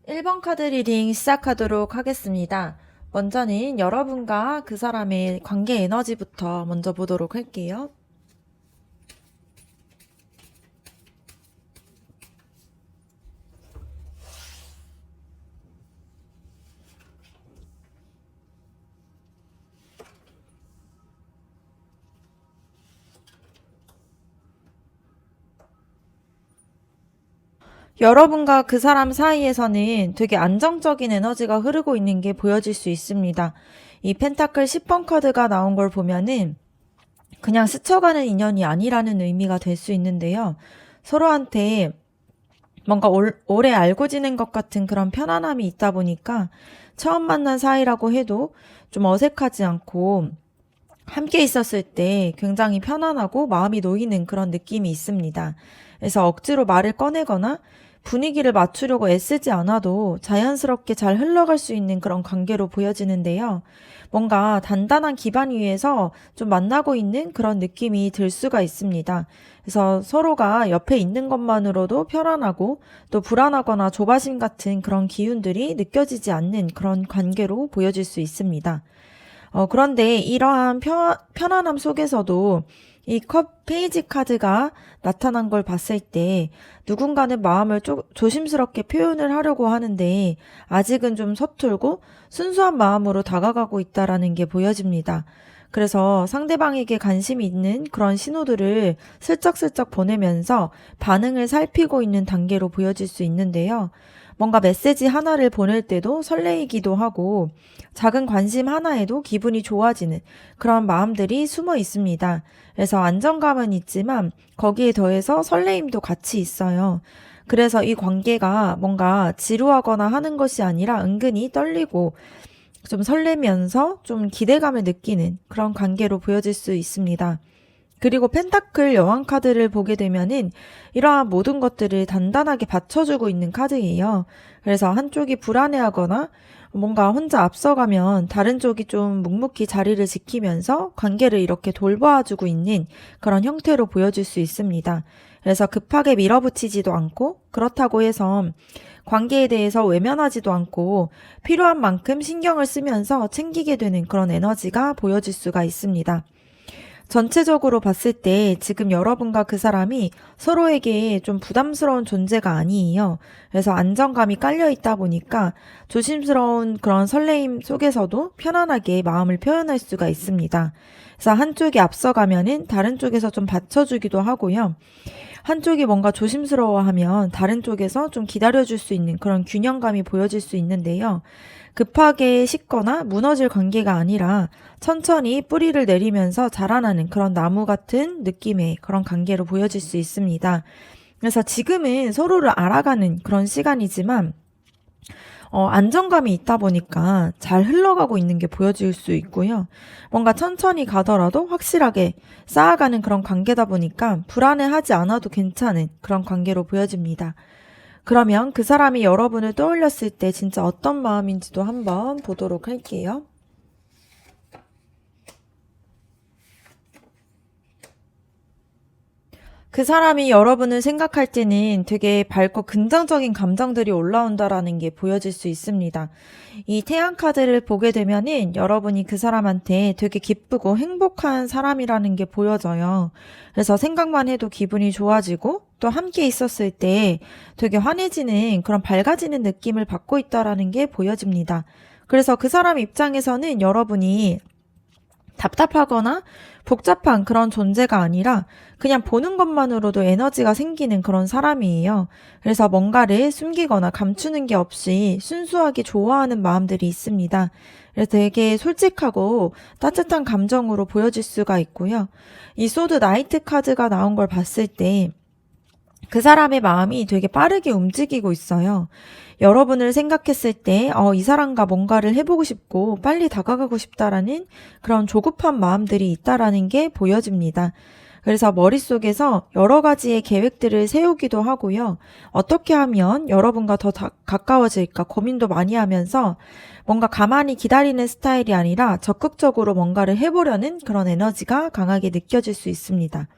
1번 카드 리딩 시작하도록 하겠습니다. 먼저는 여러분과 그 사람의 관계 에너지부터 먼저 보도록 할게요. 여러분과 그 사람 사이에서는 되게 안정적인 에너지가 흐르고 있는 게 보여질 수 있습니다. 이 펜타클 10번 카드가 나온 걸 보면은 그냥 스쳐가는 인연이 아니라는 의미가 될 수 있는데요. 서로한테 뭔가 오래 알고 지낸 것 같은 그런 편안함이 있다 보니까 처음 만난 사이라고 해도 좀 어색하지 않고 함께 있었을 때 굉장히 편안하고 마음이 놓이는 그런 느낌이 있습니다. 그래서 억지로 말을 꺼내거나 분위기를 맞추려고 애쓰지 않아도 자연스럽게 잘 흘러갈 수 있는 그런 관계로 보여지는데요. 뭔가 단단한 기반 위에서 좀 만나고 있는 그런 느낌이 들 수가 있습니다. 그래서 서로가 옆에 있는 것만으로도 편안하고 또 불안하거나 조바심 같은 그런 기운들이 느껴지지 않는 그런 관계로 보여질 수 있습니다. 그런데 이러한 편안함 속에서도 이 컵 페이지 카드가 나타난 걸 봤을 때 누군가는 마음을 조심스럽게 표현을 하려고 하는데 아직은 좀 서툴고 순수한 마음으로 다가가고 있다라는 게 보여집니다. 그래서 상대방에게 관심이 있는 그런 신호들을 슬쩍슬쩍 보내면서 반응을 살피고 있는 단계로 보여질 수 있는데요. 뭔가 메시지 하나를 보낼 때도 설레이기도 하고 작은 관심 하나에도 기분이 좋아지는 그런 마음들이 숨어 있습니다. 그래서 안정감은 있지만 거기에 더해서 설레임도 같이 있어요. 그래서 이 관계가 뭔가 지루하거나 하는 것이 아니라 은근히 떨리고 좀 설레면서 좀 기대감을 느끼는 그런 관계로 보여질 수 있습니다. 그리고 펜타클 여왕 카드를 보게 되면은 이러한 모든 것들을 단단하게 받쳐주고 있는 카드예요. 그래서 한쪽이 불안해하거나 뭔가 혼자 앞서가면 다른 쪽이 좀 묵묵히 자리를 지키면서 관계를 이렇게 돌봐주고 있는 그런 형태로 보여질 수 있습니다. 그래서 급하게 밀어붙이지도 않고 그렇다고 해서 관계에 대해서 외면하지도 않고 필요한 만큼 신경을 쓰면서 챙기게 되는 그런 에너지가 보여질 수가 있습니다. 전체적으로 봤을 때 지금 여러분과 그 사람이 서로에게 좀 부담스러운 존재가 아니에요. 그래서 안정감이 깔려 있다 보니까 조심스러운 그런 설레임 속에서도 편안하게 마음을 표현할 수가 있습니다. 그래서 한쪽이 앞서가면은 다른 쪽에서 좀 받쳐주기도 하고요. 한쪽이 뭔가 조심스러워하면 다른 쪽에서 좀 기다려줄 수 있는 그런 균형감이 보여질 수 있는데요. 급하게 식거나 무너질 관계가 아니라 천천히 뿌리를 내리면서 자라나는 그런 나무 같은 느낌의 그런 관계로 보여질 수 있습니다. 그래서 지금은 서로를 알아가는 그런 시간이지만 안정감이 있다 보니까 잘 흘러가고 있는 게 보여질 수 있고요. 뭔가 천천히 가더라도 확실하게 쌓아가는 그런 관계다 보니까 불안해하지 않아도 괜찮은 그런 관계로 보여집니다. 그러면 그 사람이 여러분을 떠올렸을 때 진짜 어떤 마음인지도 한번 보도록 할게요. 그 사람이 여러분을 생각할 때는 되게 밝고 긍정적인 감정들이 올라온다라는 게 보여질 수 있습니다. 이 태양 카드를 보게 되면은 여러분이 그 사람한테 되게 기쁘고 행복한 사람이라는 게 보여져요. 그래서 생각만 해도 기분이 좋아지고 또 함께 있었을 때 되게 환해지는 그런 밝아지는 느낌을 받고 있다라는 게 보여집니다. 그래서 그 사람 입장에서는 여러분이 답답하거나 복잡한 그런 존재가 아니라 그냥 보는 것만으로도 에너지가 생기는 그런 사람이에요. 그래서 뭔가를 숨기거나 감추는 게 없이 순수하게 좋아하는 마음들이 있습니다. 그래서 되게 솔직하고 따뜻한 감정으로 보여질 수가 있고요. 이 소드 나이트 카드가 나온 걸 봤을 때 그 사람의 마음이 되게 빠르게 움직이고 있어요. 여러분을 생각했을 때, 이 사람과 뭔가를 해보고 싶고 빨리 다가가고 싶다라는 그런 조급한 마음들이 있다라는 게 보여집니다. 그래서 머릿속에서 여러 가지의 계획들을 세우기도 하고요. 어떻게 하면 여러분과 더 가까워질까 고민도 많이 하면서 뭔가 가만히 기다리는 스타일이 아니라 적극적으로 뭔가를 해보려는 그런 에너지가 강하게 느껴질 수 있습니다.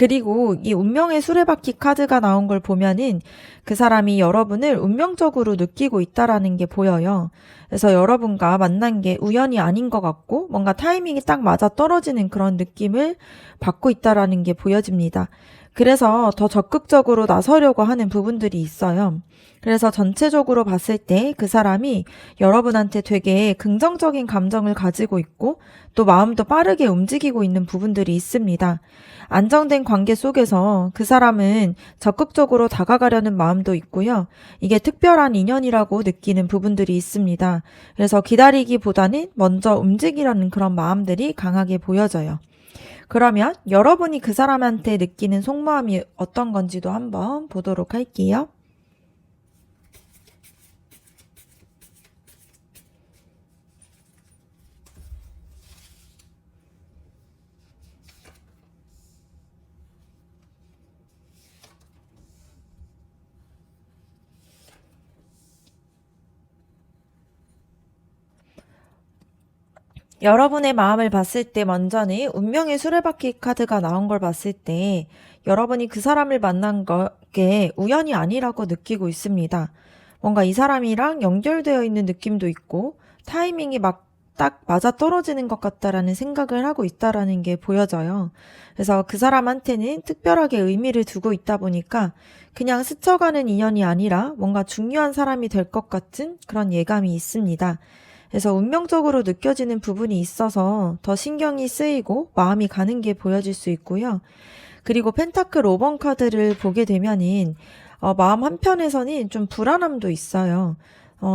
그리고 이 운명의 수레바퀴 카드가 나온 걸 보면은 그 사람이 여러분을 운명적으로 느끼고 있다라는 게 보여요. 그래서 여러분과 만난 게 우연이 아닌 것 같고 뭔가 타이밍이 딱 맞아 떨어지는 그런 느낌을 받고 있다라는 게 보여집니다. 그래서 더 적극적으로 나서려고 하는 부분들이 있어요. 그래서 전체적으로 봤을 때 그 사람이 여러분한테 되게 긍정적인 감정을 가지고 있고 또 마음도 빠르게 움직이고 있는 부분들이 있습니다. 안정된 관계 속에서 그 사람은 적극적으로 다가가려는 마음도 있고요. 이게 특별한 인연이라고 느끼는 부분들이 있습니다. 그래서 기다리기보다는 먼저 움직이려는 그런 마음들이 강하게 보여져요. 그러면 여러분이 그 사람한테 느끼는 속마음이 어떤 건지도 한번 보도록 할게요. 여러분의 마음을 봤을 때 먼저는 운명의 수레바퀴 카드가 나온 걸 봤을 때 여러분이 그 사람을 만난 게 우연이 아니라고 느끼고 있습니다. 뭔가 이 사람이랑 연결되어 있는 느낌도 있고 타이밍이 막 딱 맞아떨어지는 것 같다라는 생각을 하고 있다라는 게 보여져요. 그래서 그 사람한테는 특별하게 의미를 두고 있다 보니까 그냥 스쳐가는 인연이 아니라 뭔가 중요한 사람이 될 것 같은 그런 예감이 있습니다. 그래서 운명적으로 느껴지는 부분이 있어서 더 신경이 쓰이고 마음이 가는 게 보여질 수 있고요. 그리고 펜타클 5번 카드를 보게 되면은 마음 한편에서는 좀 불안함도 있어요.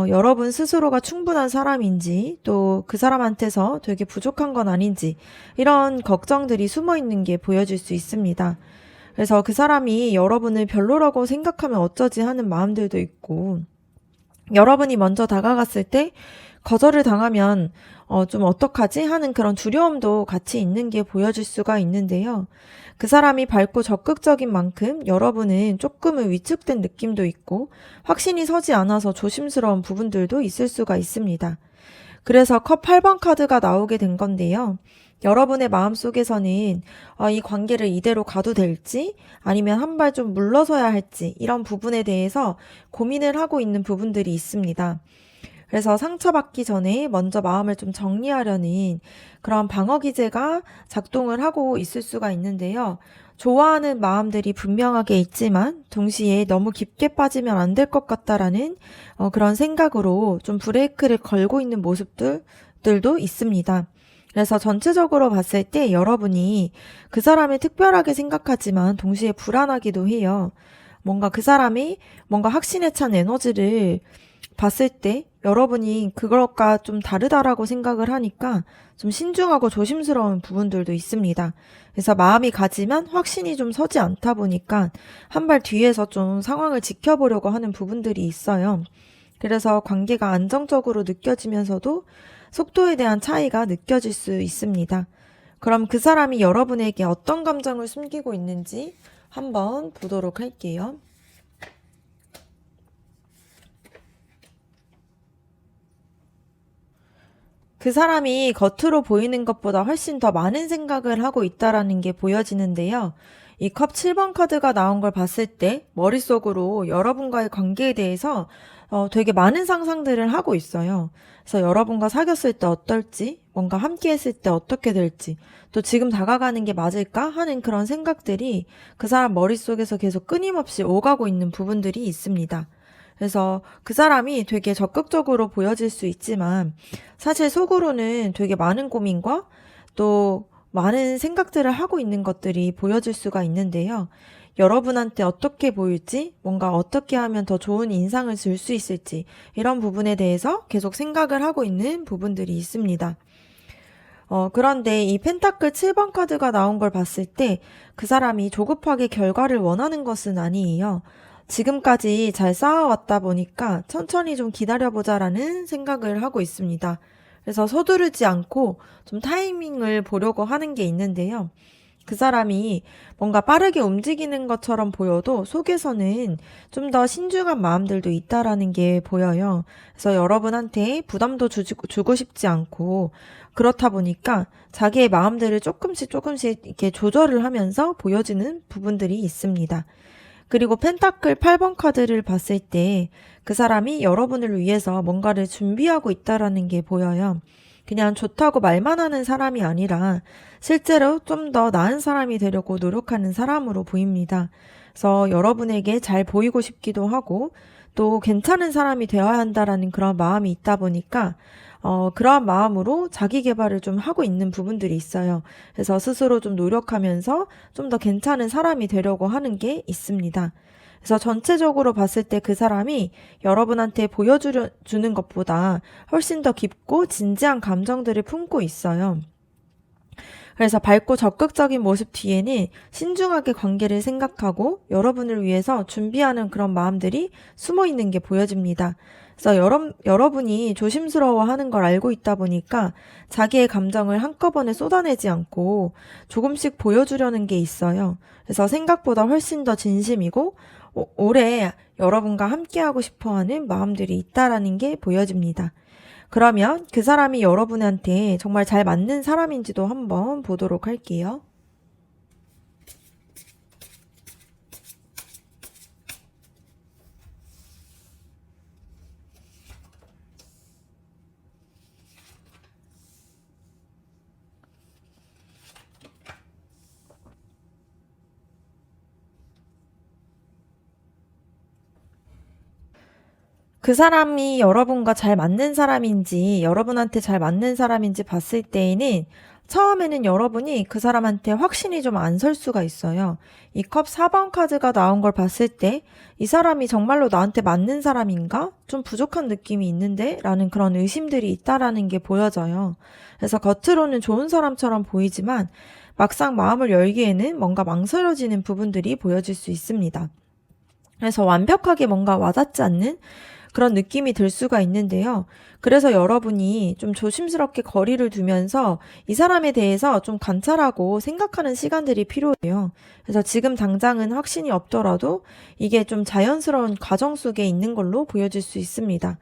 여러분 스스로가 충분한 사람인지 또 그 사람한테서 되게 부족한 건 아닌지 이런 걱정들이 숨어 있는 게 보여질 수 있습니다. 그래서 그 사람이 여러분을 별로라고 생각하면 어쩌지 하는 마음들도 있고 여러분이 먼저 다가갔을 때 거절을 당하면 좀 어떡하지 하는 그런 두려움도 같이 있는 게 보여질 수가 있는데요. 그 사람이 밝고 적극적인 만큼 여러분은 조금은 위축된 느낌도 있고 확신이 서지 않아서 조심스러운 부분들도 있을 수가 있습니다. 그래서 컵 8번 카드가 나오게 된 건데요. 여러분의 마음속에서는 이 관계를 이대로 가도 될지 아니면 한 발 좀 물러서야 할지 이런 부분에 대해서 고민을 하고 있는 부분들이 있습니다. 그래서 상처받기 전에 먼저 마음을 좀 정리하려는 그런 방어 기제가 작동을 하고 있을 수가 있는데요. 좋아하는 마음들이 분명하게 있지만 동시에 너무 깊게 빠지면 안 될 것 같다라는 그런 생각으로 좀 브레이크를 걸고 있는 모습들도 있습니다. 그래서 전체적으로 봤을 때 여러분이 그 사람을 특별하게 생각하지만 동시에 불안하기도 해요. 뭔가 그 사람이 뭔가 확신에 찬 에너지를 봤을 때 여러분이 그것과 좀 다르다라고 생각을 하니까 좀 신중하고 조심스러운 부분들도 있습니다. 그래서 마음이 가지만 확신이 좀 서지 않다 보니까 한 발 뒤에서 좀 상황을 지켜보려고 하는 부분들이 있어요. 그래서 관계가 안정적으로 느껴지면서도 속도에 대한 차이가 느껴질 수 있습니다. 그럼 그 사람이 여러분에게 어떤 감정을 숨기고 있는지 한번 보도록 할게요. 그 사람이 겉으로 보이는 것보다 훨씬 더 많은 생각을 하고 있다라는 게 보여지는데요. 이 컵 7번 카드가 나온 걸 봤을 때 머릿속으로 여러분과의 관계에 대해서 되게 많은 상상들을 하고 있어요. 그래서 여러분과 사귀었을 때 어떨지, 뭔가 함께 했을 때 어떻게 될지, 또 지금 다가가는 게 맞을까 하는 그런 생각들이 그 사람 머릿속에서 계속 끊임없이 오가고 있는 부분들이 있습니다. 그래서 그 사람이 되게 적극적으로 보여질 수 있지만 사실 속으로는 되게 많은 고민과 또 많은 생각들을 하고 있는 것들이 보여질 수가 있는데요. 여러분한테 어떻게 보일지, 뭔가 어떻게 하면 더 좋은 인상을 줄 수 있을지 이런 부분에 대해서 계속 생각을 하고 있는 부분들이 있습니다. 그런데 이 펜타클 7번 카드가 나온 걸 봤을 때 그 사람이 조급하게 결과를 원하는 것은 아니에요. 지금까지 잘 쌓아왔다 보니까 천천히 좀 기다려보자라는 생각을 하고 있습니다. 그래서 서두르지 않고 좀 타이밍을 보려고 하는 게 있는데요. 그 사람이 뭔가 빠르게 움직이는 것처럼 보여도 속에서는 좀 더 신중한 마음들도 있다라는 게 보여요. 그래서 여러분한테 부담도 주고 싶지 않고 그렇다 보니까 자기의 마음들을 조금씩 이렇게 조절을 하면서 보여지는 부분들이 있습니다. 그리고 펜타클 8번 카드를 봤을 때 그 사람이 여러분을 위해서 뭔가를 준비하고 있다라는 게 보여요. 그냥 좋다고 말만 하는 사람이 아니라 실제로 좀 더 나은 사람이 되려고 노력하는 사람으로 보입니다. 그래서 여러분에게 잘 보이고 싶기도 하고 또 괜찮은 사람이 되어야 한다라는 그런 마음이 있다 보니까 그러한 마음으로 자기 개발을 좀 하고 있는 부분들이 있어요. 그래서 스스로 좀 노력하면서 좀 더 괜찮은 사람이 되려고 하는 게 있습니다. 그래서 전체적으로 봤을 때 그 사람이 여러분한테 보여주는 것보다 훨씬 더 깊고 진지한 감정들을 품고 있어요. 그래서 밝고 적극적인 모습 뒤에는 신중하게 관계를 생각하고 여러분을 위해서 준비하는 그런 마음들이 숨어 있는 게 보여집니다. 그래서 여러분이 조심스러워하는 걸 알고 있다 보니까 자기의 감정을 한꺼번에 쏟아내지 않고 조금씩 보여주려는 게 있어요. 그래서 생각보다 훨씬 더 진심이고 오래 여러분과 함께하고 싶어하는 마음들이 있다라는 게 보여집니다. 그러면 그 사람이 여러분한테 정말 잘 맞는 사람인지도 한번 보도록 할게요. 그 사람이 여러분과 잘 맞는 사람인지 여러분한테 잘 맞는 사람인지 봤을 때에는 처음에는 여러분이 그 사람한테 확신이 좀 안 설 수가 있어요. 이 컵 4번 카드가 나온 걸 봤을 때 이 사람이 정말로 나한테 맞는 사람인가? 좀 부족한 느낌이 있는데? 라는 그런 의심들이 있다라는 게 보여져요. 그래서 겉으로는 좋은 사람처럼 보이지만 막상 마음을 열기에는 뭔가 망설여지는 부분들이 보여질 수 있습니다. 그래서 완벽하게 뭔가 와닿지 않는 그런 느낌이 들 수가 있는데요. 그래서 여러분이 좀 조심스럽게 거리를 두면서 이 사람에 대해서 좀 관찰하고 생각하는 시간들이 필요해요. 그래서 지금 당장은 확신이 없더라도 이게 좀 자연스러운 과정 속에 있는 걸로 보여질 수 있습니다.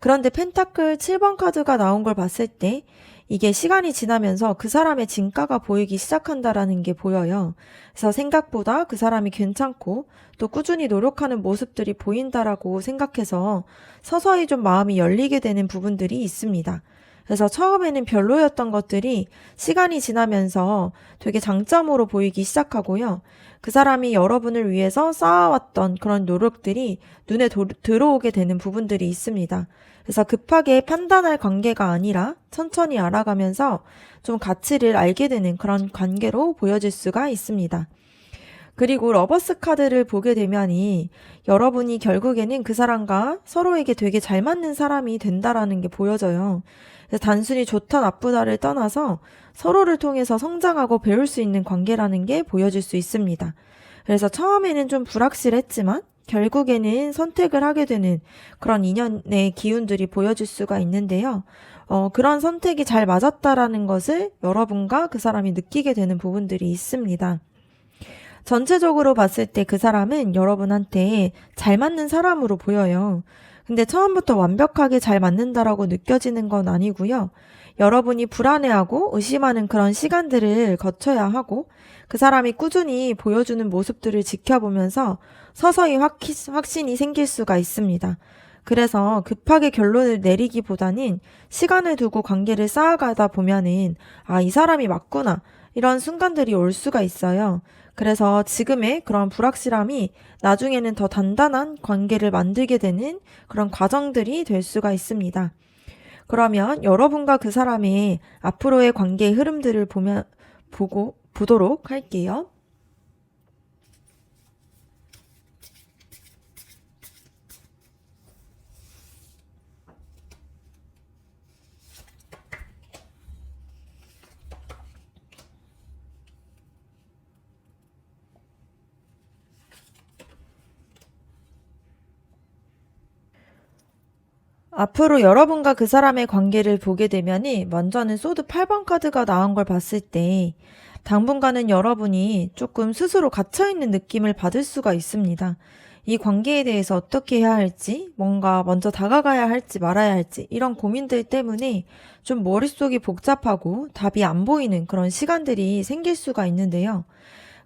그런데 펜타클 7번 카드가 나온 걸 봤을 때 이게 시간이 지나면서 그 사람의 진가가 보이기 시작한다라는 게 보여요. 그래서 생각보다 그 사람이 괜찮고 또 꾸준히 노력하는 모습들이 보인다라고 생각해서 서서히 좀 마음이 열리게 되는 부분들이 있습니다. 그래서 처음에는 별로였던 것들이 시간이 지나면서 되게 장점으로 보이기 시작하고요. 그 사람이 여러분을 위해서 쌓아왔던 그런 노력들이 눈에 들어오게 되는 부분들이 있습니다. 그래서 급하게 판단할 관계가 아니라 천천히 알아가면서 좀 가치를 알게 되는 그런 관계로 보여질 수가 있습니다. 그리고 러버스 카드를 보게 되면이 여러분이 결국에는 그 사람과 서로에게 되게 잘 맞는 사람이 된다라는 게 보여져요. 그래서 단순히 좋다 나쁘다를 떠나서 서로를 통해서 성장하고 배울 수 있는 관계라는 게 보여질 수 있습니다. 그래서 처음에는 좀 불확실했지만 결국에는 선택을 하게 되는 그런 인연의 기운들이 보여질 수가 있는데요. 그런 선택이 잘 맞았다라는 것을 여러분과 그 사람이 느끼게 되는 부분들이 있습니다. 전체적으로 봤을 때 그 사람은 여러분한테 잘 맞는 사람으로 보여요. 근데 처음부터 완벽하게 잘 맞는다라고 느껴지는 건 아니고요. 여러분이 불안해하고 의심하는 그런 시간들을 거쳐야 하고 그 사람이 꾸준히 보여주는 모습들을 지켜보면서 서서히 확신이 생길 수가 있습니다. 그래서 급하게 결론을 내리기보다는 시간을 두고 관계를 쌓아가다 보면은 이 사람이 맞구나. 이런 순간들이 올 수가 있어요. 그래서 지금의 그런 불확실함이 나중에는 더 단단한 관계를 만들게 되는 그런 과정들이 될 수가 있습니다. 그러면 여러분과 그 사람의 앞으로의 관계의 흐름들을 보도록 할게요. 앞으로 여러분과 그 사람의 관계를 보게 되면이 먼저는 소드 8번 카드가 나온 걸 봤을 때 당분간은 여러분이 조금 스스로 갇혀있는 느낌을 받을 수가 있습니다. 이 관계에 대해서 어떻게 해야 할지, 뭔가 먼저 다가가야 할지 말아야 할지, 이런 고민들 때문에 좀 머릿속이 복잡하고 답이 안 보이는 그런 시간들이 생길 수가 있는데요.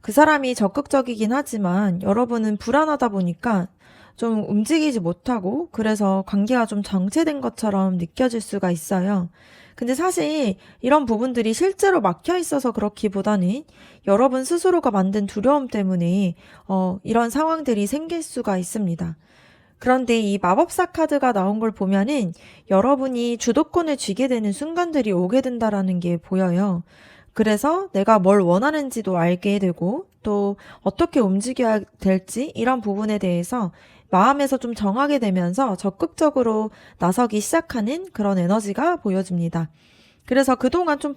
그 사람이 적극적이긴 하지만 여러분은 불안하다 보니까 좀 움직이지 못하고 그래서 관계가 좀 정체된 것처럼 느껴질 수가 있어요. 근데 사실 이런 부분들이 실제로 막혀 있어서 그렇기보다는 여러분 스스로가 만든 두려움 때문에 이런 상황들이 생길 수가 있습니다. 그런데 이 마법사 카드가 나온 걸 보면은 여러분이 주도권을 쥐게 되는 순간들이 오게 된다라는 게 보여요. 그래서 내가 뭘 원하는지도 알게 되고 또 어떻게 움직여야 될지 이런 부분에 대해서 마음에서 좀 정하게 되면서 적극적으로 나서기 시작하는 그런 에너지가 보여집니다. 그래서 그동안 좀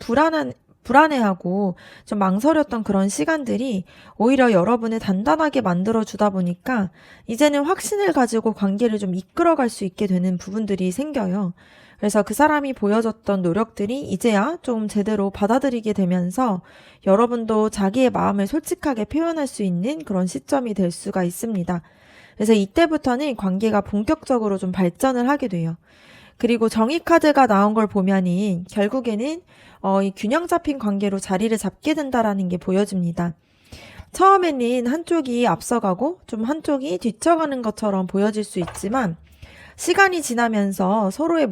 불안해하고 좀 망설였던 그런 시간들이 오히려 여러분을 단단하게 만들어 주다 보니까 이제는 확신을 가지고 관계를 좀 이끌어갈 수 있게 되는 부분들이 생겨요. 그래서 그 사람이 보여줬던 노력들이 이제야 좀 제대로 받아들이게 되면서 여러분도 자기의 마음을 솔직하게 표현할 수 있는 그런 시점이 될 수가 있습니다. 그래서 이때부터는 관계가 본격적으로 좀 발전을 하게 돼요. 그리고 정의 카드가 나온 걸 보면은 결국에는 이 균형 잡힌 관계로 자리를 잡게 된다라는 게 보여집니다. 처음에는 한쪽이 앞서가고 좀 한쪽이 뒤쳐가는 것처럼 보여질 수 있지만 시간이 지나면서 서로의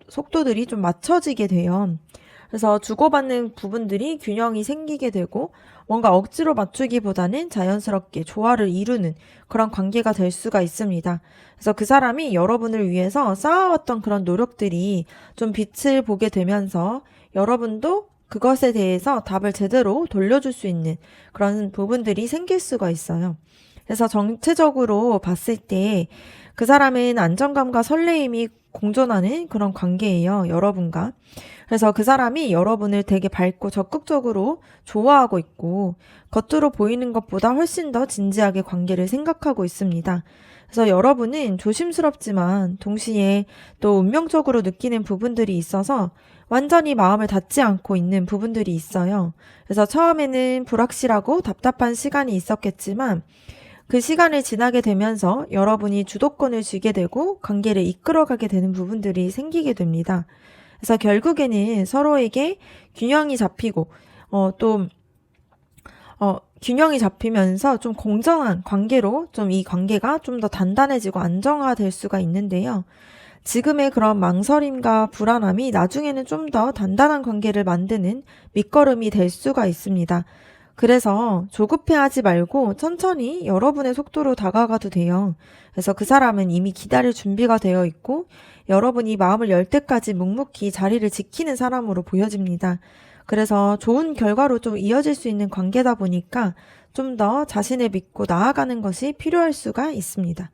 속도들이 좀 맞춰지게 돼요. 그래서 주고받는 부분들이 균형이 생기게 되고 뭔가 억지로 맞추기보다는 자연스럽게 조화를 이루는 그런 관계가 될 수가 있습니다. 그래서 그 사람이 여러분을 위해서 쌓아왔던 그런 노력들이 좀 빛을 보게 되면서 여러분도 그것에 대해서 답을 제대로 돌려줄 수 있는 그런 부분들이 생길 수가 있어요. 그래서 전체적으로 봤을 때 그 사람은 안정감과 설레임이 공존하는 그런 관계예요, 여러분과. 그래서 그 사람이 여러분을 되게 밝고 적극적으로 좋아하고 있고 겉으로 보이는 것보다 훨씬 더 진지하게 관계를 생각하고 있습니다. 그래서 여러분은 조심스럽지만 동시에 또 운명적으로 느끼는 부분들이 있어서 완전히 마음을 닫지 않고 있는 부분들이 있어요. 그래서 처음에는 불확실하고 답답한 시간이 있었겠지만 그 시간을 지나게 되면서 여러분이 주도권을 쥐게 되고 관계를 이끌어가게 되는 부분들이 생기게 됩니다. 그래서 결국에는 서로에게 균형이 잡히고 균형이 잡히면서 좀 공정한 관계로 좀 이 관계가 좀 더 단단해지고 안정화될 수가 있는데요. 지금의 그런 망설임과 불안함이 나중에는 좀 더 단단한 관계를 만드는 밑거름이 될 수가 있습니다. 그래서 조급해하지 말고 천천히 여러분의 속도로 다가가도 돼요. 그래서 그 사람은 이미 기다릴 준비가 되어 있고 여러분이 마음을 열 때까지 묵묵히 자리를 지키는 사람으로 보여집니다. 그래서 좋은 결과로 좀 이어질 수 있는 관계다 보니까 좀 더 자신을 믿고 나아가는 것이 필요할 수가 있습니다.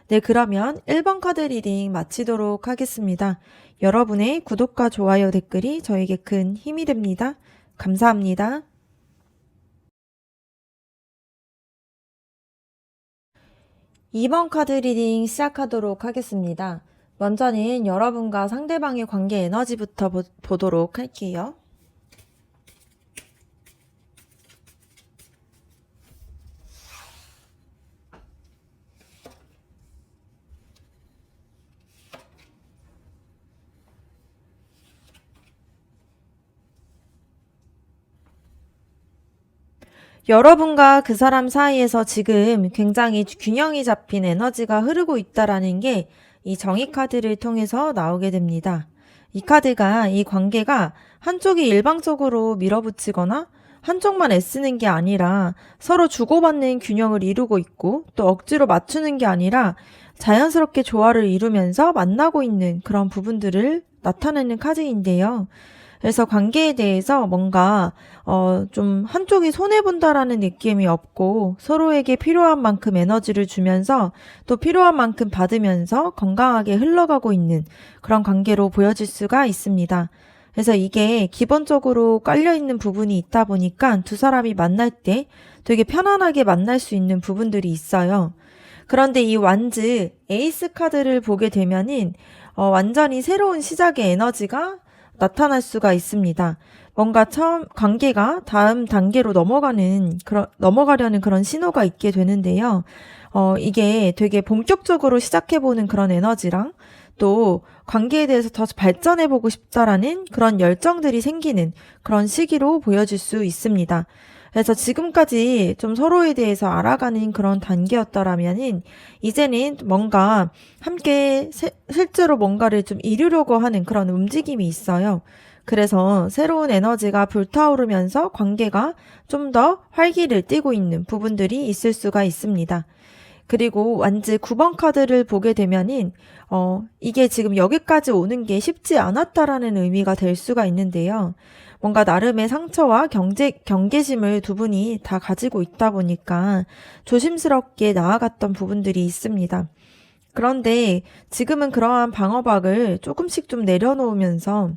네, 그러면 1번 카드 리딩 마치도록 하겠습니다. 여러분의 구독과 좋아요 댓글이 저에게 큰 힘이 됩니다. 감사합니다. 2번 카드 리딩 시작하도록 하겠습니다. 먼저는 여러분과 상대방의 관계 에너지부터 보도록 할게요. 여러분과 그 사람 사이에서 지금 굉장히 균형이 잡힌 에너지가 흐르고 있다라는 게 이 정의 카드를 통해서 나오게 됩니다. 이 카드가 이 관계가 한쪽이 일방적으로 밀어붙이거나 한쪽만 애쓰는 게 아니라 서로 주고받는 균형을 이루고 있고 또 억지로 맞추는 게 아니라 자연스럽게 조화를 이루면서 만나고 있는 그런 부분들을 나타내는 카드인데요. 그래서 관계에 대해서 뭔가 좀 한쪽이 손해본다라는 느낌이 없고 서로에게 필요한 만큼 에너지를 주면서 또 필요한 만큼 받으면서 건강하게 흘러가고 있는 그런 관계로 보여질 수가 있습니다. 그래서 이게 기본적으로 깔려있는 부분이 있다 보니까 두 사람이 만날 때 되게 편안하게 만날 수 있는 부분들이 있어요. 그런데 이 완즈 에이스 카드를 보게 되면은 완전히 새로운 시작의 에너지가 나타날 수가 있습니다. 뭔가 관계가 다음 단계로 넘어가려는 그런 신호가 있게 되는데요. 이게 되게 본격적으로 시작해보는 그런 에너지랑 또 관계에 대해서 더 발전해보고 싶다라는 그런 열정들이 생기는 그런 시기로 보여질 수 있습니다. 그래서 지금까지 좀 서로에 대해서 알아가는 그런 단계였더라면은 이제는 뭔가 함께 실제로 뭔가를 좀 이루려고 하는 그런 움직임이 있어요. 그래서 새로운 에너지가 불타오르면서 관계가 좀 더 활기를 띠고 있는 부분들이 있을 수가 있습니다. 그리고 완즈 9번 카드를 보게 되면은 이게 지금 여기까지 오는 게 쉽지 않았다라는 의미가 될 수가 있는데요. 뭔가 나름의 상처와 경계심을 두 분이 다 가지고 있다 보니까 조심스럽게 나아갔던 부분들이 있습니다. 그런데 지금은 그러한 방어박을 조금씩 좀 내려놓으면서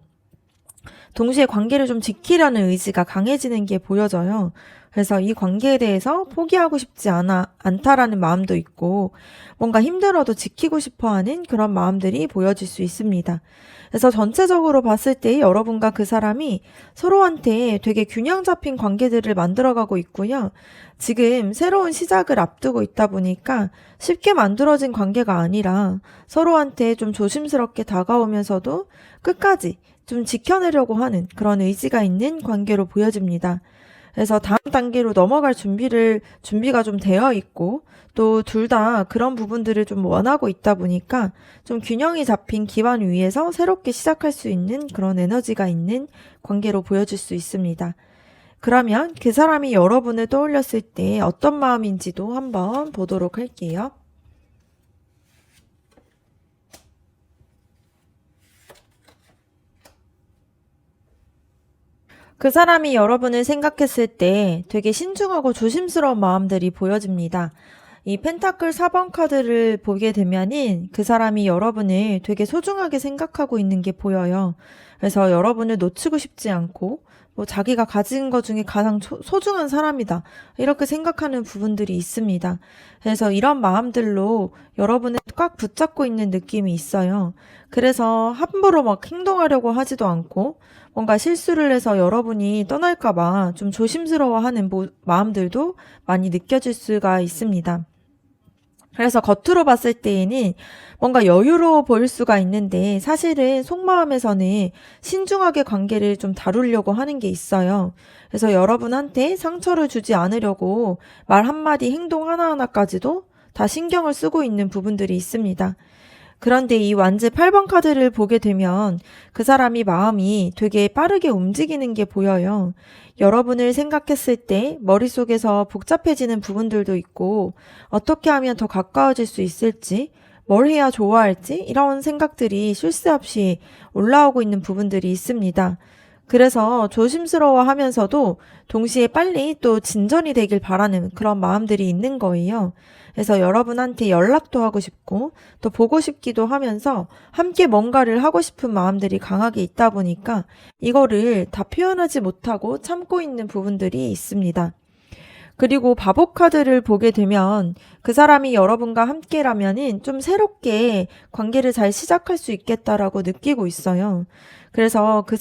동시에 관계를 좀 지키려는 의지가 강해지는 게 보여져요. 그래서 이 관계에 대해서 포기하고 싶지 않다라는 마음도 있고, 뭔가 힘들어도 지키고 싶어 하는 그런 마음들이 보여질 수 있습니다. 그래서 전체적으로 봤을 때 여러분과 그 사람이 서로한테 되게 균형 잡힌 관계들을 만들어가고 있고요. 지금 새로운 시작을 앞두고 있다 보니까 쉽게 만들어진 관계가 아니라 서로한테 좀 조심스럽게 다가오면서도 끝까지 좀 지켜내려고 하는 그런 의지가 있는 관계로 보여집니다. 그래서 다음 단계로 넘어갈 준비가 좀 되어 있고, 또 둘 다 그런 부분들을 좀 원하고 있다 보니까 좀 균형이 잡힌 기반 위에서 새롭게 시작할 수 있는 그런 에너지가 있는 관계로 보여질 수 있습니다. 그러면 그 사람이 여러분을 떠올렸을 때 어떤 마음인지도 한번 보도록 할게요. 그 사람이 여러분을 생각했을 때 되게 신중하고 조심스러운 마음들이 보여집니다. 이 펜타클 4번 카드를 보게 되면은 그 사람이 여러분을 되게 소중하게 생각하고 있는 게 보여요. 그래서 여러분을 놓치고 싶지 않고 뭐 자기가 가진 것 중에 가장 소중한 사람이다. 이렇게 생각하는 부분들이 있습니다. 그래서 이런 마음들로 여러분을 꽉 붙잡고 있는 느낌이 있어요. 그래서 함부로 막 행동하려고 하지도 않고 뭔가 실수를 해서 여러분이 떠날까봐 좀 조심스러워하는 마음들도 많이 느껴질 수가 있습니다. 그래서 겉으로 봤을 때에는 뭔가 여유로워 보일 수가 있는데 사실은 속마음에서는 신중하게 관계를 좀 다루려고 하는 게 있어요. 그래서 여러분한테 상처를 주지 않으려고 말 한마디 행동 하나하나까지도 다 신경을 쓰고 있는 부분들이 있습니다. 그런데 이 완즈 8번 카드를 보게 되면 그 사람이 마음이 되게 빠르게 움직이는 게 보여요. 여러분을 생각했을 때 머릿속에서 복잡해지는 부분들도 있고 어떻게 하면 더 가까워질 수 있을지 뭘 해야 좋아할지 이런 생각들이 쉴 새 없이 올라오고 있는 부분들이 있습니다. 그래서 조심스러워 하면서도 동시에 빨리 또 진전이 되길 바라는 그런 마음들이 있는 거예요. 그래서 여러분한테 연락도 하고 싶고 또 보고 싶기도 하면서 함께 뭔가를 하고 싶은 마음들이 강하게 있다 보니까 이거를 다 표현하지 못하고 참고 있는 부분들이 있습니다. 그리고 바보 카드를 보게 되면 그 사람이 여러분과 함께라면은 좀 새롭게 관계를 잘 시작할 수 있겠다라고 느끼고 있어요. 그래서 그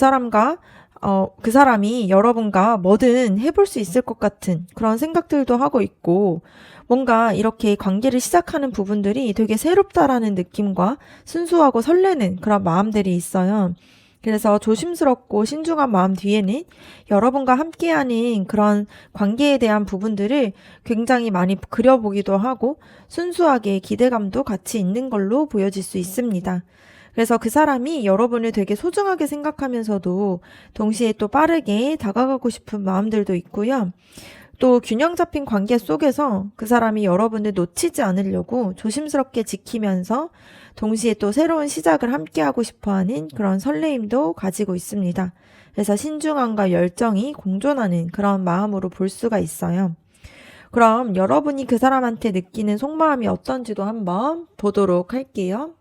사람이 여러분과 뭐든 해볼 수 있을 것 같은 그런 생각들도 하고 있고, 뭔가 이렇게 관계를 시작하는 부분들이 되게 새롭다라는 느낌과 순수하고 설레는 그런 마음들이 있어요. 그래서 조심스럽고 신중한 마음 뒤에는 여러분과 함께하는 그런 관계에 대한 부분들을 굉장히 많이 그려보기도 하고 순수하게 기대감도 같이 있는 걸로 보여질 수 있습니다. 그래서 그 사람이 여러분을 되게 소중하게 생각하면서도 동시에 또 빠르게 다가가고 싶은 마음들도 있고요. 또 균형 잡힌 관계 속에서 그 사람이 여러분을 놓치지 않으려고 조심스럽게 지키면서 동시에 또 새로운 시작을 함께 하고 싶어 하는 그런 설레임도 가지고 있습니다. 그래서 신중함과 열정이 공존하는 그런 마음으로 볼 수가 있어요. 그럼 여러분이 그 사람한테 느끼는 속마음이 어떤지도 한번 보도록 할게요.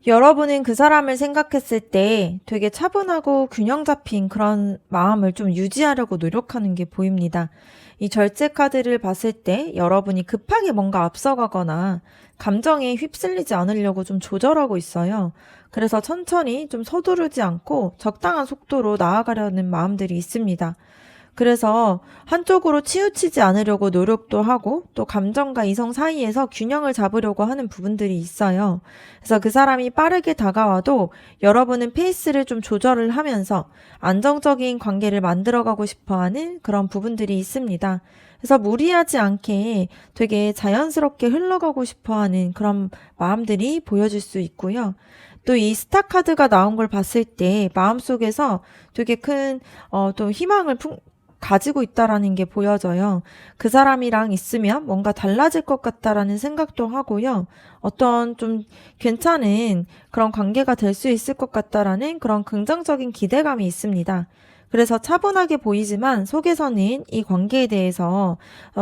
여러분은 그 사람을 생각했을 때 되게 차분하고 균형 잡힌 그런 마음을 좀 유지하려고 노력하는 게 보입니다. 이 절제 카드를 봤을 때 여러분이 급하게 뭔가 앞서가거나 감정에 휩쓸리지 않으려고 좀 조절하고 있어요. 그래서 천천히 좀 서두르지 않고 적당한 속도로 나아가려는 마음들이 있습니다. 그래서 한쪽으로 치우치지 않으려고 노력도 하고 또 감정과 이성 사이에서 균형을 잡으려고 하는 부분들이 있어요. 그래서 그 사람이 빠르게 다가와도 여러분은 페이스를 좀 조절을 하면서 안정적인 관계를 만들어가고 싶어 하는 그런 부분들이 있습니다. 그래서 무리하지 않게 되게 자연스럽게 흘러가고 싶어 하는 그런 마음들이 보여질 수 있고요. 또 이 스타 카드가 나온 걸 봤을 때 마음속에서 되게 큰 또 희망을 가지고 있다라는 게 보여져요. 그 사람이랑 있으면 뭔가 달라질 것 같다라는 생각도 하고요. 어떤 좀 괜찮은 그런 관계가 될 수 있을 것 같다라는 그런 긍정적인 기대감이 있습니다. 그래서 차분하게 보이지만 속에서는 이 관계에 대해서